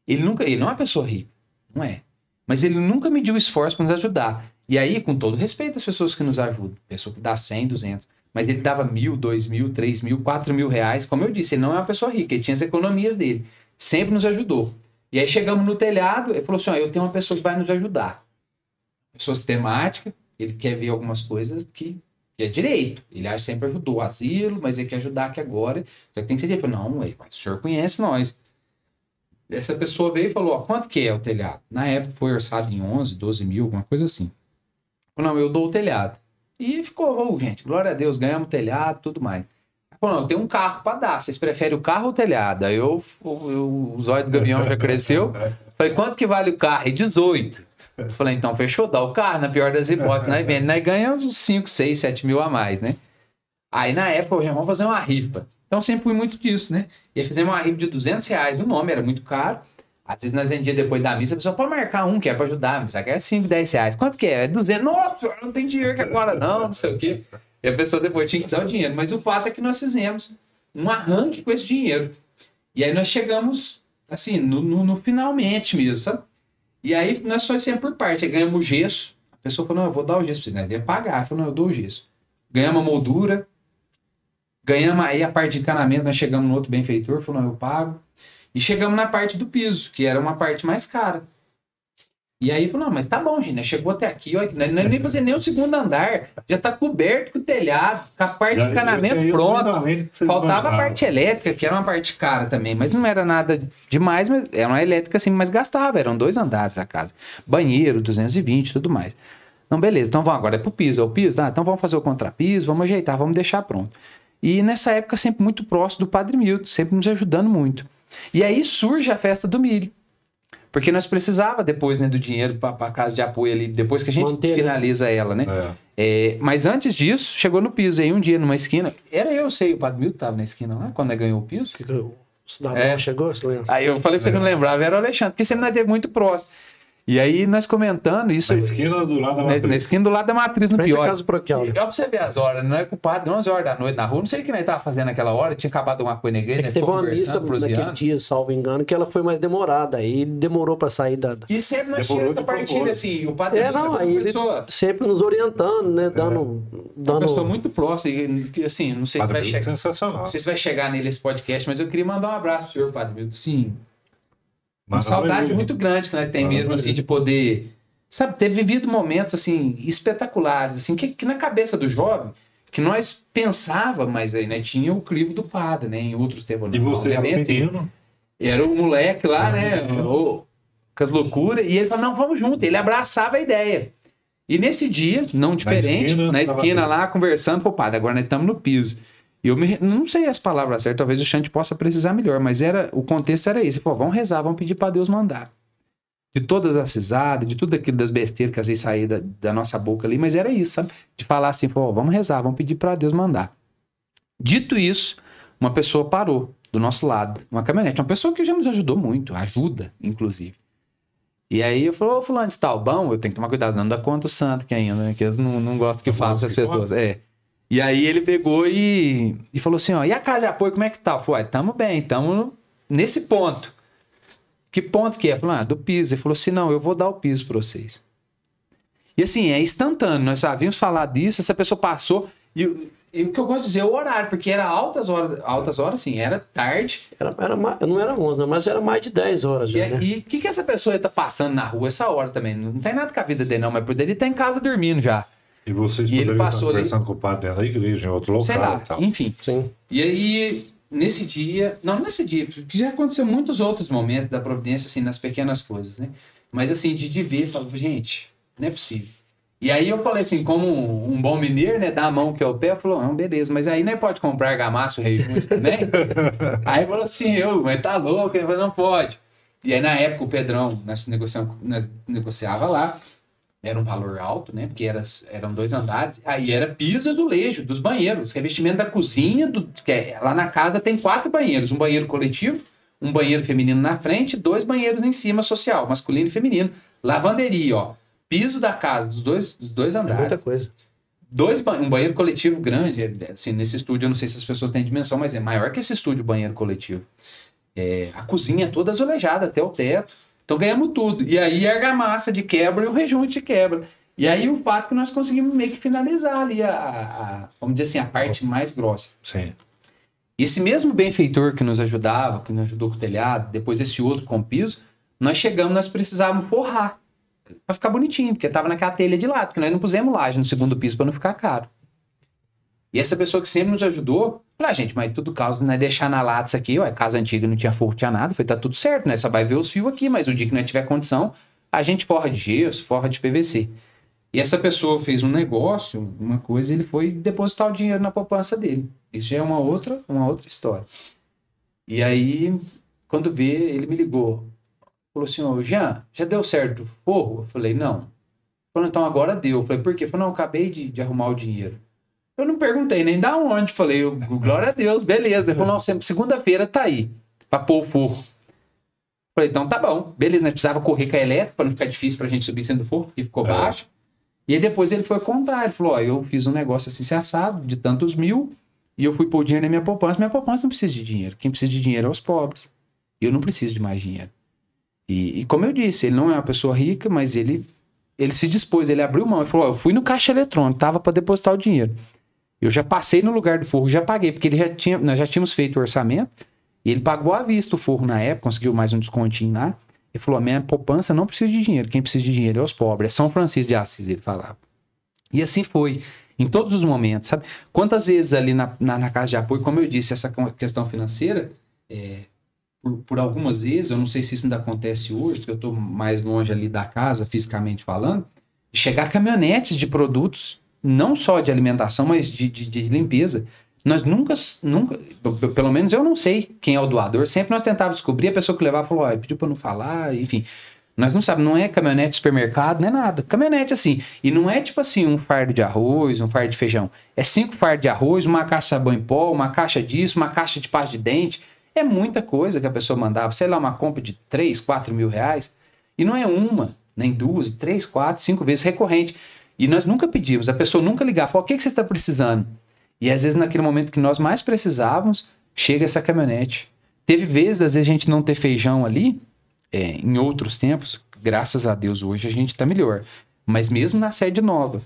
Ele não é uma pessoa rica, não é. Mas ele nunca mediu esforço para nos ajudar. E aí, com todo respeito às pessoas que nos ajudam, pessoa que dá 100, 200, mas ele dava 1.000, 2.000, 3.000, 4.000 reais. Como eu disse, ele não é uma pessoa rica, ele tinha as economias dele. Sempre nos ajudou. E aí chegamos no telhado, ele falou assim, eu tenho uma pessoa que vai nos ajudar. Pessoa sistemática, ele quer ver algumas coisas que é direito. Ele acha que sempre ajudou o asilo, mas ele quer ajudar aqui agora. Já tem que ser direito. Não, mas o senhor conhece nós. Essa pessoa veio e falou, quanto que é o telhado? Na época foi orçado em 11, 12 mil, alguma coisa assim. Falou, não, eu dou o telhado. E ficou, gente, glória a Deus, ganhamos o telhado, tudo mais. Falou, não, tem um carro para dar, vocês preferem o carro ou o telhado? Aí o zóio do gavião já cresceu. Falei, quanto que vale o carro? E 18. Falei, então fechou, dá o carro, na pior das hipóteses, nós vende, nós ganhamos uns 5, 6, 7 mil a mais, né? Aí na época, já vamos fazer uma rifa. Então sempre fui muito disso, né? E aí fizemos uma rifa de 200 reais, o nome era muito caro. Às vezes nós vendíamos depois da missa, a pessoa pode marcar um que é pra ajudar, mas que é 5, 10 reais. Quanto que é? 200. Nossa, não tem dinheiro que agora não sei o quê. E a pessoa depois tinha que dar o dinheiro. Mas o fato é que nós fizemos um arranque com esse dinheiro. E aí nós chegamos, assim, no finalmente mesmo, sabe? E aí nós foi sempre por parte. Aí ganhamos o gesso. A pessoa falou, não, eu vou dar o gesso pra vocês. Nós ia pagar. Eu falei, não, eu dou o gesso. Ganhamos a moldura. Ganhamos aí a parte de encanamento. Nós chegamos no outro benfeitor. Falou, não, eu pago. E chegamos na parte do piso, que era uma parte mais cara. E aí falou, não, mas tá bom, gente, né? Chegou até aqui, ó, não é nem fazer nem o segundo andar, já tá coberto com o telhado, com a parte de encanamento pronta. Faltava a parte elétrica, que era uma parte cara também, mas não era nada demais, mas era uma elétrica assim, mas gastava, eram 2 andares a casa. Banheiro, 220 e tudo mais. Então, beleza, então vamos agora, é pro piso, é o piso? Ah, então vamos fazer o contrapiso, vamos ajeitar, vamos deixar pronto. E nessa época, sempre muito próximo do Padre Milton, sempre nos ajudando muito. E aí surge a festa do milho. Porque nós precisava depois, né, do dinheiro para a casa de apoio ali, depois que a gente finaliza ela, né? Mas antes disso, chegou no piso. Aí um dia, numa esquina, eu sei, o Padre Milton estava na esquina lá, quando ele ganhou o piso. O cidadão chegou, você lembra? Aí eu falei pra você que não lembrava, era o Alexandre, porque sempre nós teve muito próximo. E aí nós comentando isso... Na esquina do lado da matriz. Na esquina do lado da matriz, no pior. Casa paroquial, né? Pra você ver as horas, não é culpado, 11 horas da noite na rua, não sei o que nós tava fazendo naquela hora, tinha acabado uma coisa na igreja, teve uma missa naquele dia, salvo engano, que ela foi mais demorada, aí demorou pra sair da... E sempre nós tínhamos essa partilha, assim, o padre... aí ele sempre nos orientando, né, dando... Uma pessoa muito próxima, e assim, não sei se vai chegar... Sensacional. Não sei se vai chegar nele esse podcast, mas eu queria mandar um abraço pro senhor, Padre Milton, sim. Uma saudade muito grande que nós temos mesmo, assim, de poder, sabe, ter vivido momentos, assim, espetaculares, assim, que na cabeça do jovem, que nós pensava, mas aí, né, tinha o crivo do padre, né, em outros tempos. E você era menino? Era o moleque lá, né, com as loucuras, e ele falou, não, vamos junto, ele abraçava a ideia. E nesse dia, não diferente, na esquina lá, conversando com o padre, agora nós estamos no piso. E eu não sei as palavras certas, talvez o Xande possa precisar melhor, mas o contexto era esse. Pô, vamos rezar, vamos pedir para Deus mandar. De todas as risadas, de tudo aquilo das besteiras que às vezes saía da nossa boca ali, mas era isso, sabe? De falar assim, pô, vamos rezar, vamos pedir para Deus mandar. Dito isso, uma pessoa parou do nosso lado, uma caminhonete, uma pessoa que já nos ajudou muito, ajuda, inclusive. E aí eu falei, ô fulano de tal, bom, eu tenho que tomar cuidado, não dá conta do santo que ainda, né? Que eles não gostam que eu falo essas pessoas. E aí ele pegou e falou assim, ó, e a casa de apoio, como é que tá? Eu falei, tamo bem, tamo nesse ponto. Que ponto que é? Eu falei, do piso. Ele falou assim, não, eu vou dar o piso pra vocês. E assim, é instantâneo, nós já havíamos falado disso, essa pessoa passou, e o que eu gosto de dizer é o horário, porque era altas horas, assim, era tarde. Não era 11, mas era mais de 10 horas já, né? E o que essa pessoa tá passando na rua essa hora também? Não tem nada com a vida dele não, mas por ele tá em casa dormindo já. E vocês poderiam estar conversando com o padre dentro da igreja, em outro local. Sei lá, e tal. Enfim. Sim. E aí, nesse dia, que já aconteceu muitos outros momentos da providência, assim, nas pequenas coisas, né? Mas assim, de ver, falava, gente, não é possível. E aí eu falei assim, como um bom mineiro, né, dá a mão que é o pé, falou, não, beleza, mas aí não pode comprar argamassa o rei junto também? Aí falou assim, mas tá louco, ele falou, não pode. E aí na época o Pedrão, nós negociava lá, era um valor alto, né? Porque eram 2 andares. Aí era piso e azulejo dos banheiros. Revestimento da cozinha. Lá na casa tem 4 banheiros. Um banheiro coletivo, um banheiro feminino na frente, 2 banheiros em cima, social, masculino e feminino. Lavanderia, ó. Piso da casa, dos dois andares. Muita coisa. Um banheiro coletivo grande. Assim, nesse estúdio, eu não sei se as pessoas têm dimensão, mas é maior que esse estúdio, banheiro coletivo. A cozinha toda azulejada até o teto. Então ganhamos tudo. E aí a argamassa de quebra e o rejunte de quebra. E aí o fato que nós conseguimos meio que finalizar ali vamos dizer assim, a parte mais grossa. Sim. Esse mesmo benfeitor que nos ajudava, que nos ajudou com o telhado, depois esse outro com o piso, nós precisávamos forrar para ficar bonitinho, porque tava naquela telha de lado, porque nós não pusemos laje no segundo piso para não ficar caro. E essa pessoa que sempre nos ajudou, falou, gente, mas tudo causa, não é deixar na lata isso aqui, casa antiga não tinha forro, tinha nada, tá tudo certo, né? Só vai ver os fios aqui, mas o dia que não tiver condição, a gente forra de gesso, forra de PVC. E essa pessoa fez um negócio, uma coisa, ele foi depositar o dinheiro na poupança dele. Isso já é uma outra história. E aí, quando vê, ele me ligou. Falou assim, Jean, já deu certo o forro? Eu falei, não. Falou, então agora deu. Eu falei, por quê? Ele falou, não, acabei de arrumar o dinheiro. Eu não perguntei nem da onde. Falei, glória a Deus, beleza. Ele falou, não, segunda-feira tá aí, pra pôr o forro. Falei, então tá bom, beleza. Nós precisava correr com a elétrica pra não ficar difícil pra gente subir sendo forro, porque ficou baixo. E aí depois ele foi contar. Ele falou, eu fiz um negócio assim, assado, de tantos mil, e eu fui pôr o dinheiro na minha poupança. Minha poupança não precisa de dinheiro. Quem precisa de dinheiro é os pobres. Eu não preciso de mais dinheiro. E como eu disse, ele não é uma pessoa rica, mas ele se dispôs, ele abriu mão. Ele falou, eu fui no caixa eletrônico, tava para depositar o dinheiro. Eu já passei no lugar do forro, já paguei, porque nós já tínhamos feito o orçamento, e ele pagou à vista o forro na época, conseguiu mais um descontinho lá, Ele falou, a minha poupança não precisa de dinheiro, quem precisa de dinheiro é os pobres. É São Francisco de Assis, ele falava. E assim foi, em todos os momentos, sabe? Quantas vezes ali na casa de apoio, como eu disse, essa questão financeira, por algumas vezes, eu não sei se isso ainda acontece hoje, porque eu estou mais longe ali da casa, fisicamente falando, chegar caminhonetes de produtos, não só de alimentação, mas de limpeza. Nós nunca, pelo menos eu não sei quem é o doador, sempre nós tentávamos descobrir, a pessoa que levava falou, pediu para não falar, enfim. Nós não sabemos, não é caminhonete de supermercado, não é nada. Caminhonete assim. E não é tipo assim, um fardo de arroz, um fardo de feijão. É 5 fardos de arroz, uma caixa de sabão em pó, uma caixa disso, uma caixa de pasta de dente. É muita coisa que a pessoa mandava. Sei lá, uma compra de 3, 4 mil reais. E não é uma, nem 2, 3, 4, 5 vezes recorrente. E nós nunca pedimos. A pessoa nunca ligava. Falou, o que você está precisando? E às vezes naquele momento que nós mais precisávamos, chega essa caminhonete. Teve vezes, às vezes, a gente não ter feijão ali, em outros tempos, graças a Deus, hoje a gente tá melhor. Mas mesmo na sede nova,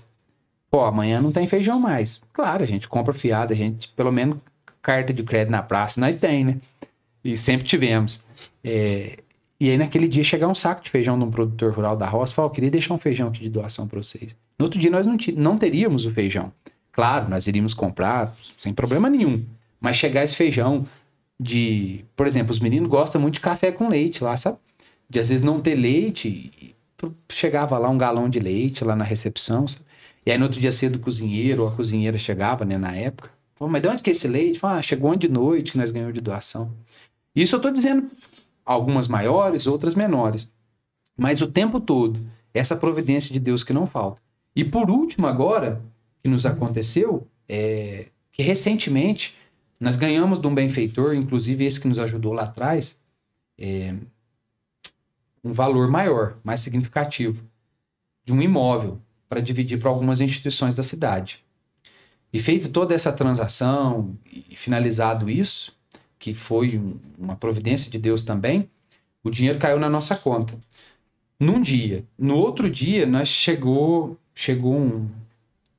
pô, amanhã não tem feijão mais. Claro, a gente compra fiado, a gente, pelo menos, carta de crédito na praça, nós tem, né? E sempre tivemos. E aí naquele dia chegar um saco de feijão de um produtor rural da roça, falou, queria deixar um feijão aqui de doação para vocês. No outro dia nós não teríamos o feijão. Claro, nós iríamos comprar sem problema nenhum. Mas chegar esse feijão por exemplo, os meninos gostam muito de café com leite lá, sabe? De às vezes não ter leite, chegava lá um galão de leite lá na recepção, sabe? E aí no outro dia cedo o cozinheiro ou a cozinheira chegava, né, na época. Falou, mas de onde que é esse leite? Falou, chegou ontem de noite que nós ganhamos de doação. Isso eu tô dizendo algumas maiores, outras menores. Mas o tempo todo, essa providência de Deus que não falta. E por último agora, que nos aconteceu, que recentemente nós ganhamos de um benfeitor, inclusive esse que nos ajudou lá atrás, um valor maior, mais significativo, de um imóvel para dividir para algumas instituições da cidade. E feito toda essa transação e finalizado isso, que foi uma providência de Deus também, o dinheiro caiu na nossa conta. Num dia. No outro dia, chegou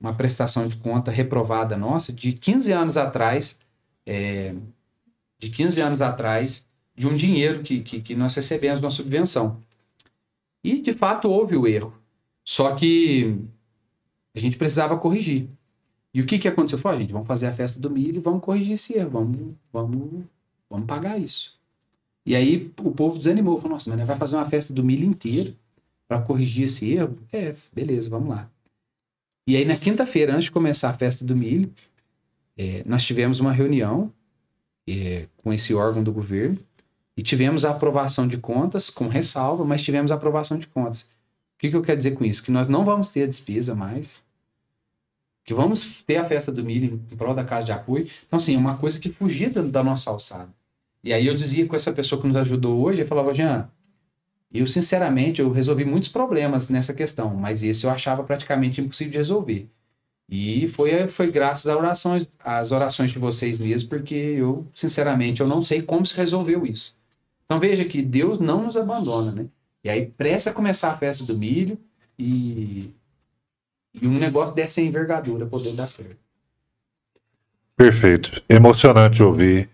uma prestação de conta reprovada nossa de 15 anos atrás, de um dinheiro que nós recebemos na subvenção. E, de fato, houve o erro. Só que a gente precisava corrigir. E o que aconteceu? Falei, gente, vamos fazer a festa do milho e vamos corrigir esse erro. Vamos pagar isso. E aí o povo desanimou. Falou, nossa, mas vai fazer uma festa do milho inteiro para corrigir esse erro? Beleza, vamos lá. E aí, na quinta-feira, antes de começar a festa do milho, nós tivemos uma reunião com esse órgão do governo e tivemos a aprovação de contas, com ressalva, mas tivemos a aprovação de contas. O que eu quero dizer com isso? Que nós não vamos ter a despesa mais, que vamos ter a festa do milho em prol da casa de apoio. Então, assim, é uma coisa que fugia da nossa alçada. E aí eu dizia com essa pessoa que nos ajudou hoje, eu falava, Jean, sinceramente, eu resolvi muitos problemas nessa questão, mas esse eu achava praticamente impossível de resolver. E foi graças às orações de vocês mesmos, porque eu, sinceramente, eu não sei como se resolveu isso. Então veja que Deus não nos abandona, né? E aí presta a começar a festa do milho e um negócio dessa envergadura poder dar certo. Perfeito. Emocionante ouvir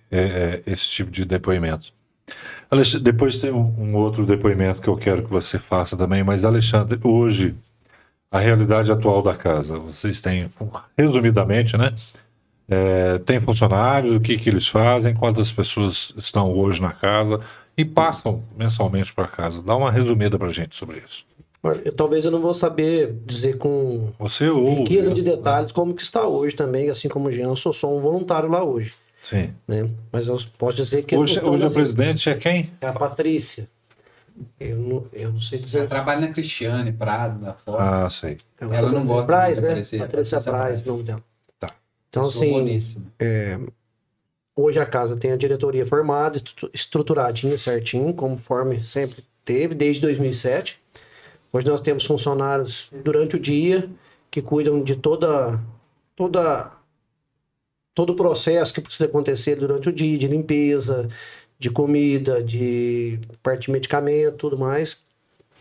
esse tipo de depoimento. Alexandre, depois tem um outro depoimento que eu quero que você faça também, mas Alexandre, hoje, a realidade atual da casa, vocês têm, resumidamente, né? Tem funcionários, o que eles fazem, quantas pessoas estão hoje na casa e passam mensalmente para casa. Dá uma resumida para a gente sobre isso. Talvez eu não vou saber dizer com riqueza de detalhes como que está hoje também, assim como o Jean, eu sou só um voluntário lá hoje. Sim. Né? Mas eu posso dizer que... Hoje a presidente é quem? É a Patrícia. Eu não sei dizer... Ela trabalha na Cristiane Prado, da Fora. Ah, sei. Ela não gosta Braz, de né? aparecer. Patrícia Braz, o nome dela. Tá. Então, assim, hoje a casa tem a diretoria formada, estruturadinha, certinho, conforme sempre teve, desde 2007. Hoje nós temos funcionários durante o dia que cuidam de todo o processo que precisa acontecer durante o dia, de limpeza, de comida, de parte de medicamento, tudo mais.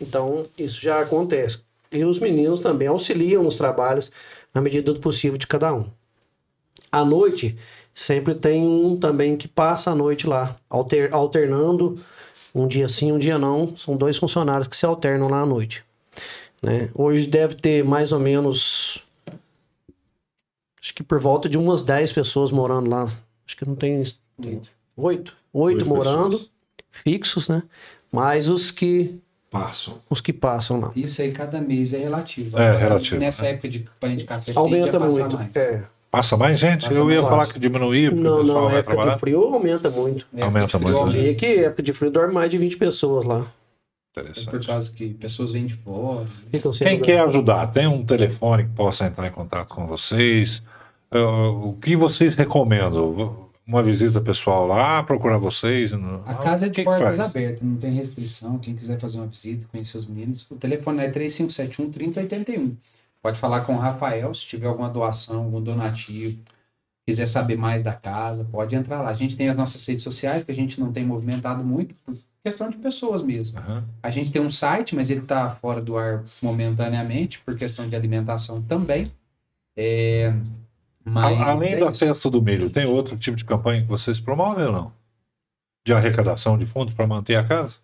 Então, isso já acontece. E os meninos também auxiliam nos trabalhos na medida do possível de cada um. À noite, sempre tem um também que passa a noite lá, alternando Um dia sim, um dia não. São 2 funcionários que se alternam lá à noite. Né? Hoje deve ter mais ou menos... Acho que por volta de umas 10 pessoas morando lá. Acho que não tem... 8 morando, pessoas. Fixos, né? Mais os que passam lá. Isso aí cada mês é relativo. Relativo. Nessa época de campanha de café aumenta muito. Mais. Passa mais gente? Eu ia falar que diminuía, porque o pessoal vai trabalhar. Época de frio aumenta muito. Aumenta muito. Dia que época de frio dorme mais de 20 pessoas lá. Interessante. Por causa que pessoas vêm de fora. Quem quer ajudar? Tem um telefone que possa entrar em contato com vocês? O que vocês recomendam? Uma visita pessoal lá, procurar vocês? A casa é de portas abertas, não tem restrição. Quem quiser fazer uma visita, conhecer os meninos, o telefone é 3571-3081. Pode falar com o Rafael, se tiver alguma doação, algum donativo, quiser saber mais da casa, pode entrar lá. A gente tem as nossas redes sociais, que a gente não tem movimentado muito, por questão de pessoas mesmo. Uhum. A gente tem um site, mas ele está fora do ar momentaneamente, por questão de alimentação também. Mas além da festa do milho, tem outro tipo de campanha que vocês promovem ou não? De arrecadação de fundos para manter a casa?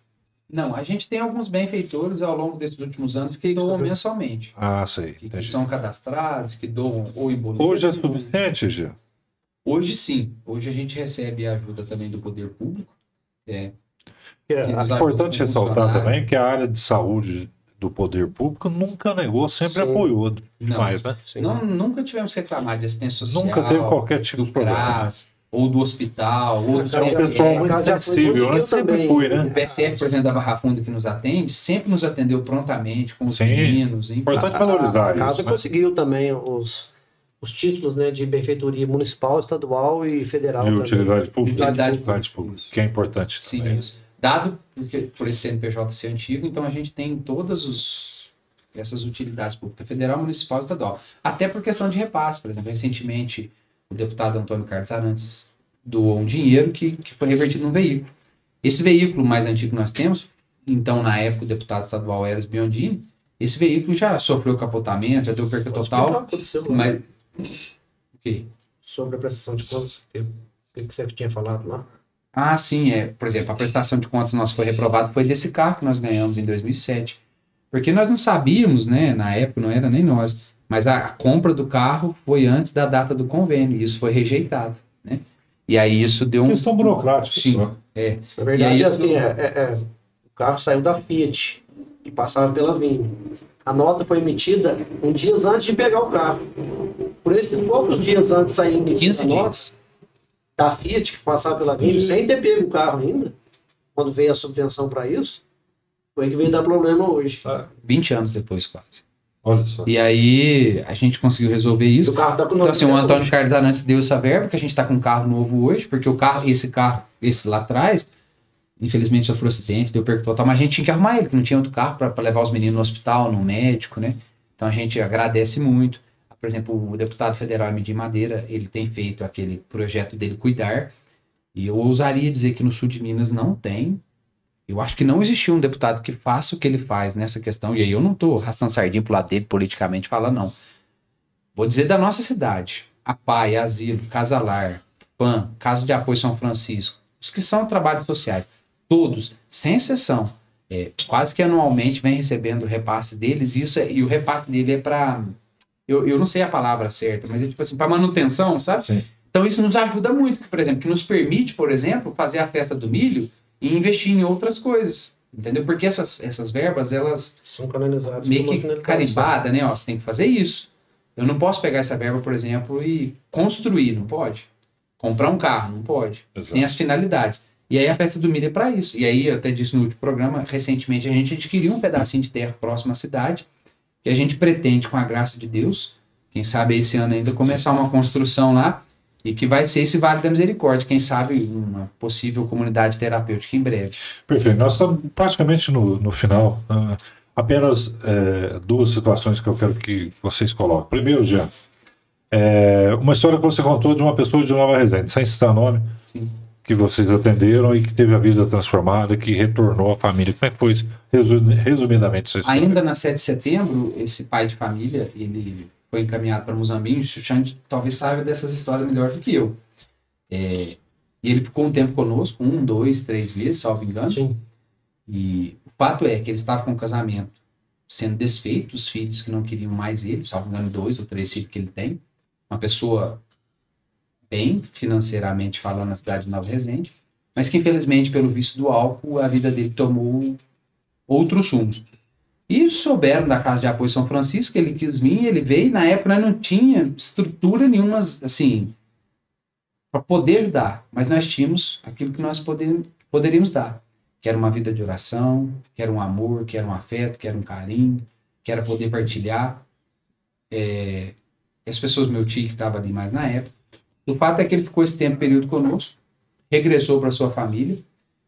Não, a gente tem alguns benfeitores ao longo desses últimos anos que doam mensalmente. Sei. Que são cadastrados, que doam ou em boletim. Hoje é suficiente, Gê? Hoje sim. Hoje a gente recebe a ajuda também do poder público. É importante ressaltar também que a área de saúde do poder público nunca negou, sempre apoiou demais, né? Nunca tivemos que reclamar de assistência social. Nunca teve qualquer tipo de problema. Ou do hospital, ou do pessoal muito sensível, né? Sempre foi, né? O PSF, por exemplo, da Barra Funda, que nos atende, sempre nos atendeu prontamente, com os meninos. Importante valorizar isso. A casa conseguiu também os títulos, né, de benfeitoria municipal, estadual e federal. De utilidade pública. Utilidade pública, que é importante. Sim, também. Isso. Dado por esse CNPJ ser antigo, então a gente tem todas essas utilidades públicas, federal, municipal e estadual. Até por questão de repasse, por exemplo, recentemente o deputado Antônio Carlos Arantes doou um dinheiro que foi revertido num veículo. Esse veículo mais antigo que nós temos, então na época o deputado estadual Eros Biondini, esse veículo já sofreu capotamento, já deu perca total. Mas o quê? Sobre a prestação de contas, o que você tinha falado lá? Sim, por exemplo, a prestação de contas nossa foi reprovada, foi desse carro que nós ganhamos em 2007. Porque nós não sabíamos, né, na época não era nem nós, mas a compra do carro foi antes da data do convênio, e isso foi rejeitado, né? E aí isso deu questão burocrática. Sim, Na verdade, o carro saiu da Fiat e passava pela Vini. A nota foi emitida dias antes de pegar o carro. Por esses poucos dias antes de sair 15 dias. Da Fiat, que passava pela Vini, sem ter pego o carro ainda, quando veio a subvenção para isso, foi que veio dar problema hoje. 20 anos depois, quase. Olha só. E aí a gente conseguiu resolver isso. O carro tá com então, assim, o Antônio Carlos Arantes deu essa verba, que a gente tá com um carro novo hoje, porque esse lá atrás, infelizmente sofreu acidente, deu perda total, mas a gente tinha que arrumar ele, que não tinha outro carro para levar os meninos no hospital, no médico, né? Então a gente agradece muito. Por exemplo, o deputado federal Emidir Madeira, ele tem feito aquele projeto dele Cuidar, e eu ousaria dizer que no sul de Minas não tem. Eu acho que não existiu um deputado que faça o que ele faz nessa questão, e aí eu não estou arrastando sardinha pro lado dele politicamente falando, não. Vou dizer da nossa cidade, a PAI, Asilo, Casalar, PAN, Casa de Apoio São Francisco, os que são trabalhos sociais, todos, sem exceção, quase que anualmente vem recebendo repasses deles, e o repasse dele é para, eu não sei a palavra certa, mas é tipo assim, para manutenção, sabe? Sim. Então isso nos ajuda muito, por exemplo, que nos permite, por exemplo, fazer a festa do milho e investir em outras coisas, entendeu? Porque essas verbas, elas são canalizadas meio que carimbadas, né? Você tem que fazer isso. Eu não posso pegar essa verba, por exemplo, e construir, não pode. Comprar um carro, não pode. Exato. Tem as finalidades. E aí a festa do milho é para isso. E aí, eu até disse no último programa, recentemente a gente adquiriu um pedacinho de terra próximo à cidade, que a gente pretende, com a graça de Deus, quem sabe esse ano ainda, começar uma construção lá, e que vai ser esse Vale da Misericórdia, quem sabe uma possível comunidade terapêutica em breve. Perfeito. Nós estamos praticamente no final. Apenas duas situações que eu quero que vocês coloquem. Primeiro, Jean, uma história que você contou de uma pessoa de Nova Resende, sem citar nome, Sim. que vocês atenderam e que teve a vida transformada, que retornou à família. Como é que foi isso? Resumidamente, essa história. Ainda na 7 de setembro, esse pai de família, ele foi encaminhado para Muzambinho. O Xuxande talvez saiba dessas histórias melhor do que eu. E ele ficou um tempo conosco, 1, 2, 3 meses, salvo engano. Sim. E o fato é que ele estava com o casamento sendo desfeito, os filhos que não queriam mais ele, salvo engano 2 ou 3 filhos que ele tem, uma pessoa bem financeiramente falando na cidade de Nova Resende, mas que infelizmente pelo vício do álcool a vida dele tomou outros rumos. E souberam da Casa de Apoio São Francisco, ele quis vir, ele veio, e na época nós não tinha estrutura nenhuma, assim, para poder ajudar, mas nós tínhamos aquilo que nós poderíamos dar, que era uma vida de oração, que era um amor, que era um afeto, que era um carinho, que era poder partilhar. As pessoas, meu tio que estava ali mais na época, o fato é que ele ficou esse período conosco, regressou para sua família,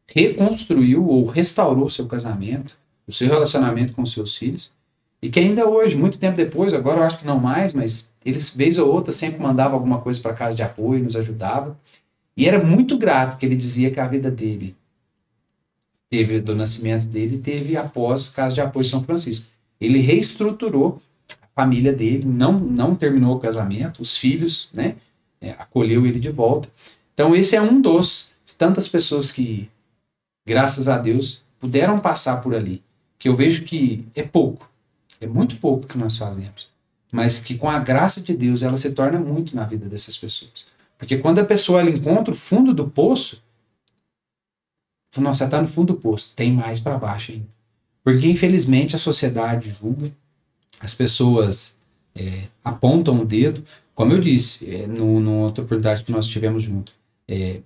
reconstruiu ou restaurou seu casamento, o seu relacionamento com seus filhos, e que ainda hoje, muito tempo depois, agora eu acho que não mais, mas eles, vez ou outra, sempre mandavam alguma coisa para a Casa de Apoio, nos ajudava, e era muito grato que ele dizia que a vida dele, teve do nascimento dele, teve após Casa de Apoio São Francisco. Ele reestruturou a família dele, não terminou o casamento, os filhos, né, acolheu ele de volta. Então esse é um dos tantas pessoas que, graças a Deus, puderam passar por ali, que eu vejo que é pouco, é muito pouco que nós fazemos, mas que com a graça de Deus ela se torna muito na vida dessas pessoas. Porque quando a pessoa ela encontra o fundo do poço, nossa, você está no fundo do poço, tem mais para baixo ainda. Porque infelizmente a sociedade julga, as pessoas apontam o dedo, como eu disse, numa outra oportunidade que nós tivemos junto,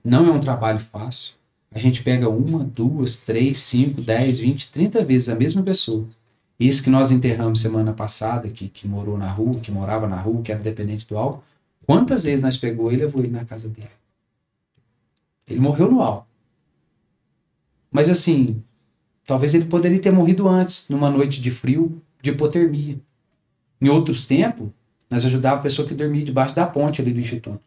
não é um trabalho fácil. A gente pega 1, 2, 3, 5, 10, 20, 30 vezes a mesma pessoa. Isso que nós enterramos semana passada, que morou na rua, que morava na rua, que era dependente do álcool, quantas vezes nós pegou e levou ele na casa dele? Ele morreu no álcool. Mas assim, talvez ele poderia ter morrido antes, numa noite de frio, de hipotermia. Em outros tempos, nós ajudávamos a pessoa que dormia debaixo da ponte ali do Instituto.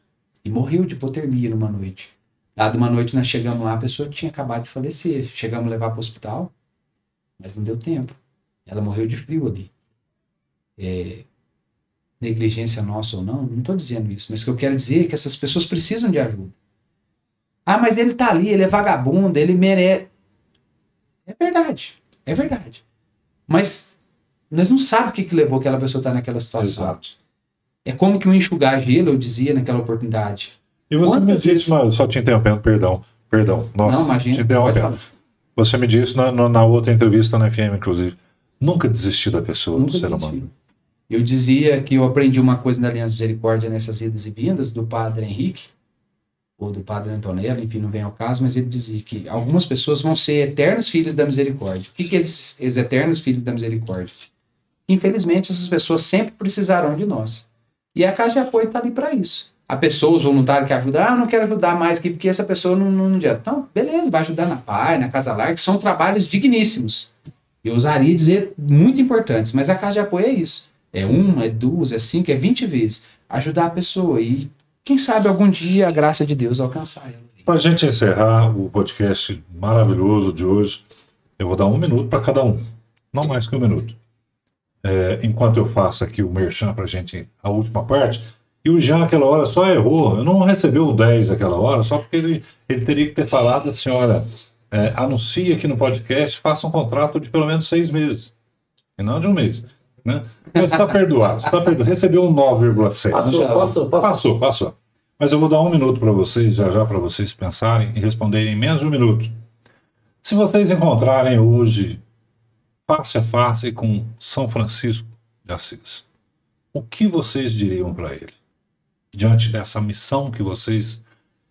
E morreu de hipotermia numa noite. Dada uma noite, nós chegamos lá, a pessoa tinha acabado de falecer. Chegamos a levar para o hospital, mas não deu tempo. Ela morreu de frio ali. Negligência nossa ou não estou dizendo isso. Mas o que eu quero dizer é que essas pessoas precisam de ajuda. Ah, mas ele tá ali, ele é vagabundo, ele merece. É verdade, é verdade. Mas nós não sabemos o que levou aquela pessoa a estar naquela situação. Exato. É como que um enxugar gelo, eu dizia naquela oportunidade. E você me disse, só te interrompendo, perdão. Nossa, não, imagina, te interrompendo. Você me disse na outra entrevista na FM, inclusive, nunca desistir da pessoa, nunca do ser humano. Eu dizia que eu aprendi uma coisa na Aliança Misericórdia nessas idas e vindas do padre Henrique, ou do padre Antonello, enfim, não vem ao caso, mas ele dizia que algumas pessoas vão ser eternos filhos da misericórdia. O que esses eternos filhos da misericórdia? Infelizmente, essas pessoas sempre precisarão de nós. E a Casa de Apoio está ali para isso. A pessoa, os voluntários que ajudam, eu não quero ajudar mais aqui, porque essa pessoa não adianta. Então, beleza, vai ajudar na PAI, na Casa Lar, que são trabalhos digníssimos. Eu ousaria dizer muito importantes, mas a Casa de Apoio é isso. É 1, é 2, é 5, é 20 vezes. Ajudar a pessoa e, quem sabe, algum dia a graça de Deus alcançar ela. Para a gente encerrar o podcast maravilhoso de hoje, eu vou dar 1 minuto para cada um. Não mais que 1 minuto. Enquanto eu faço aqui o merchan para a gente, a última parte, e o Jean, aquela hora, só errou. Eu não recebeu o 10 aquela hora, só porque ele teria que ter falado assim, olha, anuncia aqui no podcast, faça um contrato de pelo menos 6 meses. E não de 1 mês. Né? Mas está perdoado. Recebeu um 9,7. Passou. Mas eu vou dar 1 minuto para vocês, já para vocês pensarem e responderem em menos de 1 minuto. Se vocês encontrarem hoje, face a face com São Francisco de Assis, o que vocês diriam para ele? Diante dessa missão que vocês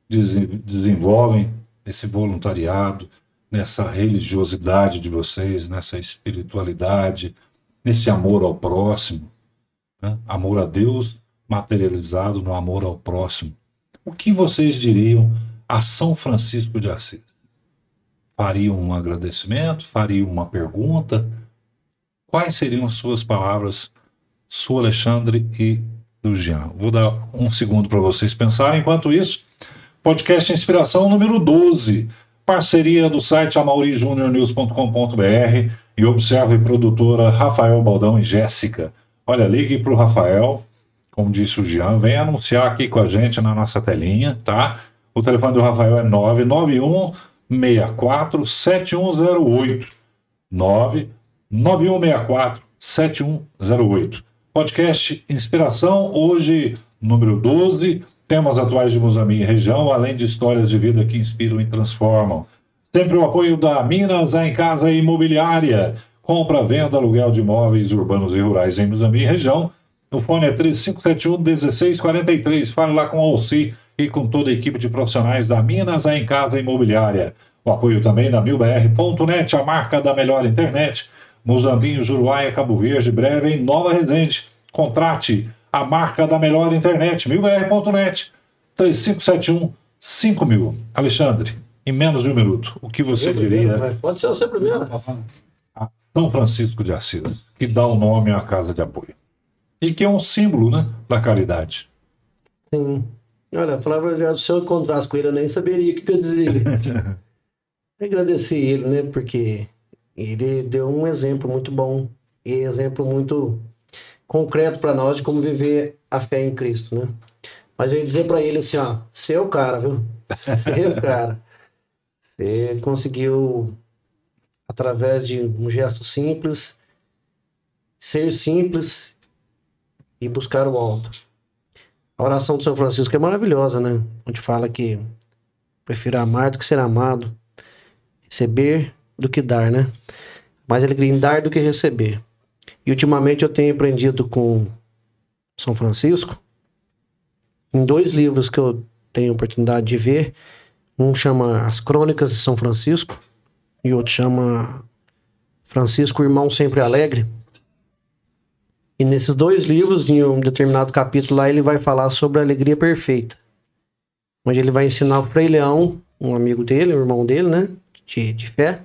desenvolvem, esse voluntariado, nessa religiosidade de vocês, nessa espiritualidade, nesse amor ao próximo, né? Amor a Deus materializado no amor ao próximo. O que vocês diriam a São Francisco de Assis? Fariam um agradecimento? Fariam uma pergunta? Quais seriam as suas palavras, sua Alexandre e do Jean? Vou dar 1 segundo para vocês pensarem. Enquanto isso, podcast Inspiração número 12, parceria do site amaurijuniornews.com.br e Observa e produtora Rafael Baldão e Jéssica. Olha, ligue para o Rafael, como disse o Jean, vem anunciar aqui com a gente na nossa telinha, tá? O telefone do Rafael é 991 99164-7108. 99164-7108. Podcast Inspiração, hoje, número 12, temas atuais de Muzambique e região, além de histórias de vida que inspiram e transformam. Sempre o apoio da Minas em Casa Imobiliária. Compra, venda, aluguel de imóveis urbanos e rurais em Muzambique e região. O fone é 3571-1643. Fale lá com o Alci e com toda a equipe de profissionais da Minas em Casa Imobiliária. O apoio também da milbr.net, a marca da melhor internet. Muzambinho, Juruáia, Cabo Verde, breve em Nova Resende. Contrate a marca da melhor internet, milbr.net, 3571-5000. Alexandre, em menos de um minuto, o que você diria? Pode ser você primeiro. A São Francisco de Assis, que dá o nome à Casa de Apoio. E que é um símbolo, né, da caridade. Sim. Olha, falar a verdade, se eu encontrasse com ele, eu nem saberia o que eu dizia. Agradecer ele, né, porque ele deu um exemplo muito bom e exemplo muito concreto para nós de como viver a fé em Cristo, né? Mas eu ia dizer para ele assim, ó, você é o cara, viu? Você é o cara. Você conseguiu, através de um gesto simples, ser simples e buscar o alto. A oração do São Francisco é maravilhosa, né? Onde fala que prefiro amar do que ser amado, receber do que dar, né? Mais alegria em dar do que receber. E ultimamente eu tenho aprendido com São Francisco, em 2 livros que eu tenho oportunidade de ver. Um chama As Crônicas de São Francisco e outro chama Francisco, Irmão Sempre Alegre. E nesses 2 livros, em um determinado capítulo lá, ele vai falar sobre a alegria perfeita. Onde ele vai ensinar o Frei Leão, um amigo dele, um irmão dele, né? De fé,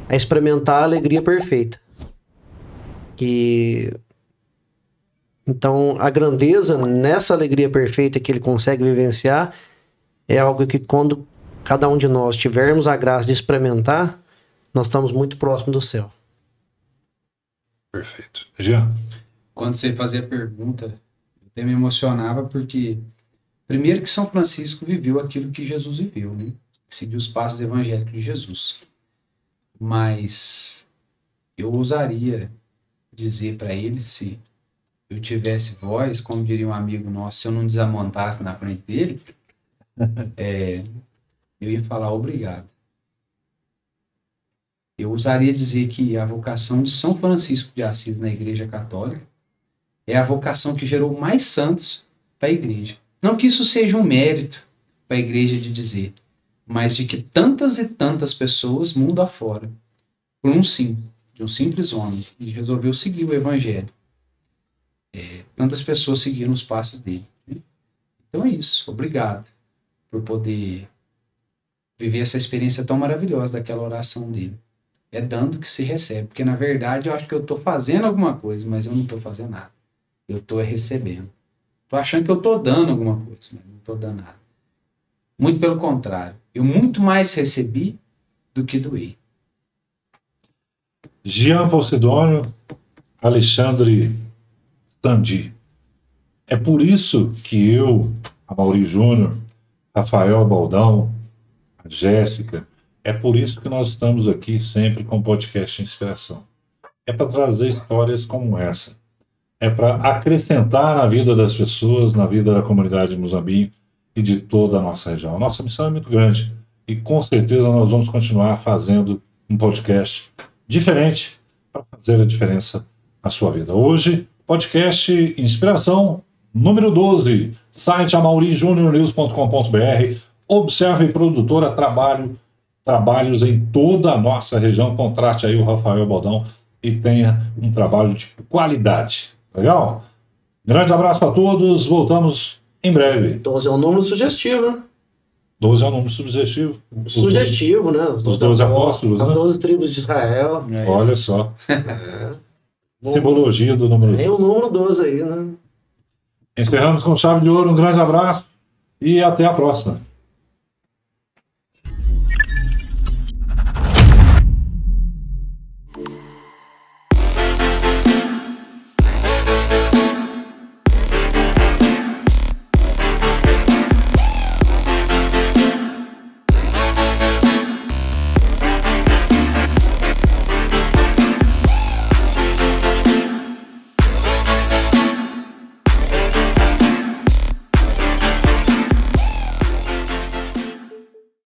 a experimentar a alegria perfeita. Então, a grandeza nessa alegria perfeita que ele consegue vivenciar é algo que, quando cada um de nós tivermos a graça de experimentar, nós estamos muito próximos do céu. Perfeito. Jean? Quando você fazia a pergunta, eu até me emocionava porque, primeiro, que São Francisco viveu aquilo que Jesus viveu, né? Seguiu os passos evangélicos de Jesus. Mas eu ousaria dizer para ele, se eu tivesse voz, como diria um amigo nosso, se eu não desamontasse na frente dele, eu ia falar obrigado. Eu ousaria dizer que a vocação de São Francisco de Assis na Igreja Católica é a vocação que gerou mais santos para a Igreja. Não que isso seja um mérito para a Igreja de dizer, mas de que tantas e tantas pessoas, mundo afora, por um simples homem, que resolveu seguir o Evangelho, tantas pessoas seguiram os passos dele. Então é isso. Obrigado por poder viver essa experiência tão maravilhosa daquela oração dele. É dando que se recebe. Porque, na verdade, eu acho que eu estou fazendo alguma coisa, mas eu não estou fazendo nada. Eu estou recebendo. Estou achando que eu estou dando alguma coisa, mas não estou dando nada. Muito pelo contrário. Eu muito mais recebi do que doei. Jean Posidônio, Alexandre Tandi. É por isso que eu, Amaury Júnior, Rafael Baldão, a Jéssica, é por isso que nós estamos aqui sempre com o podcast Inspiração. É para trazer histórias como essa. É para acrescentar na vida das pessoas, na vida da comunidade de Muzambique e de toda a nossa região. A nossa missão é muito grande e com certeza nós vamos continuar fazendo um podcast diferente para fazer a diferença na sua vida. Hoje, podcast Inspiração número 12, site amaurijuniornews.com.br. Observe Produtora trabalhos em toda a nossa região. Contrate aí o Rafael Baldão e tenha um trabalho de qualidade. Legal? Grande abraço a todos. Voltamos em breve. 12 é um número sugestivo, né? 12 é um número sugestivo. Sugestivo, né? Os 12 apóstolos, as né? 12 tribos de Israel. Olha só. Simbologia do número 12. Tem o número 12 aí, né? Encerramos com chave de ouro. Um grande abraço e até a próxima.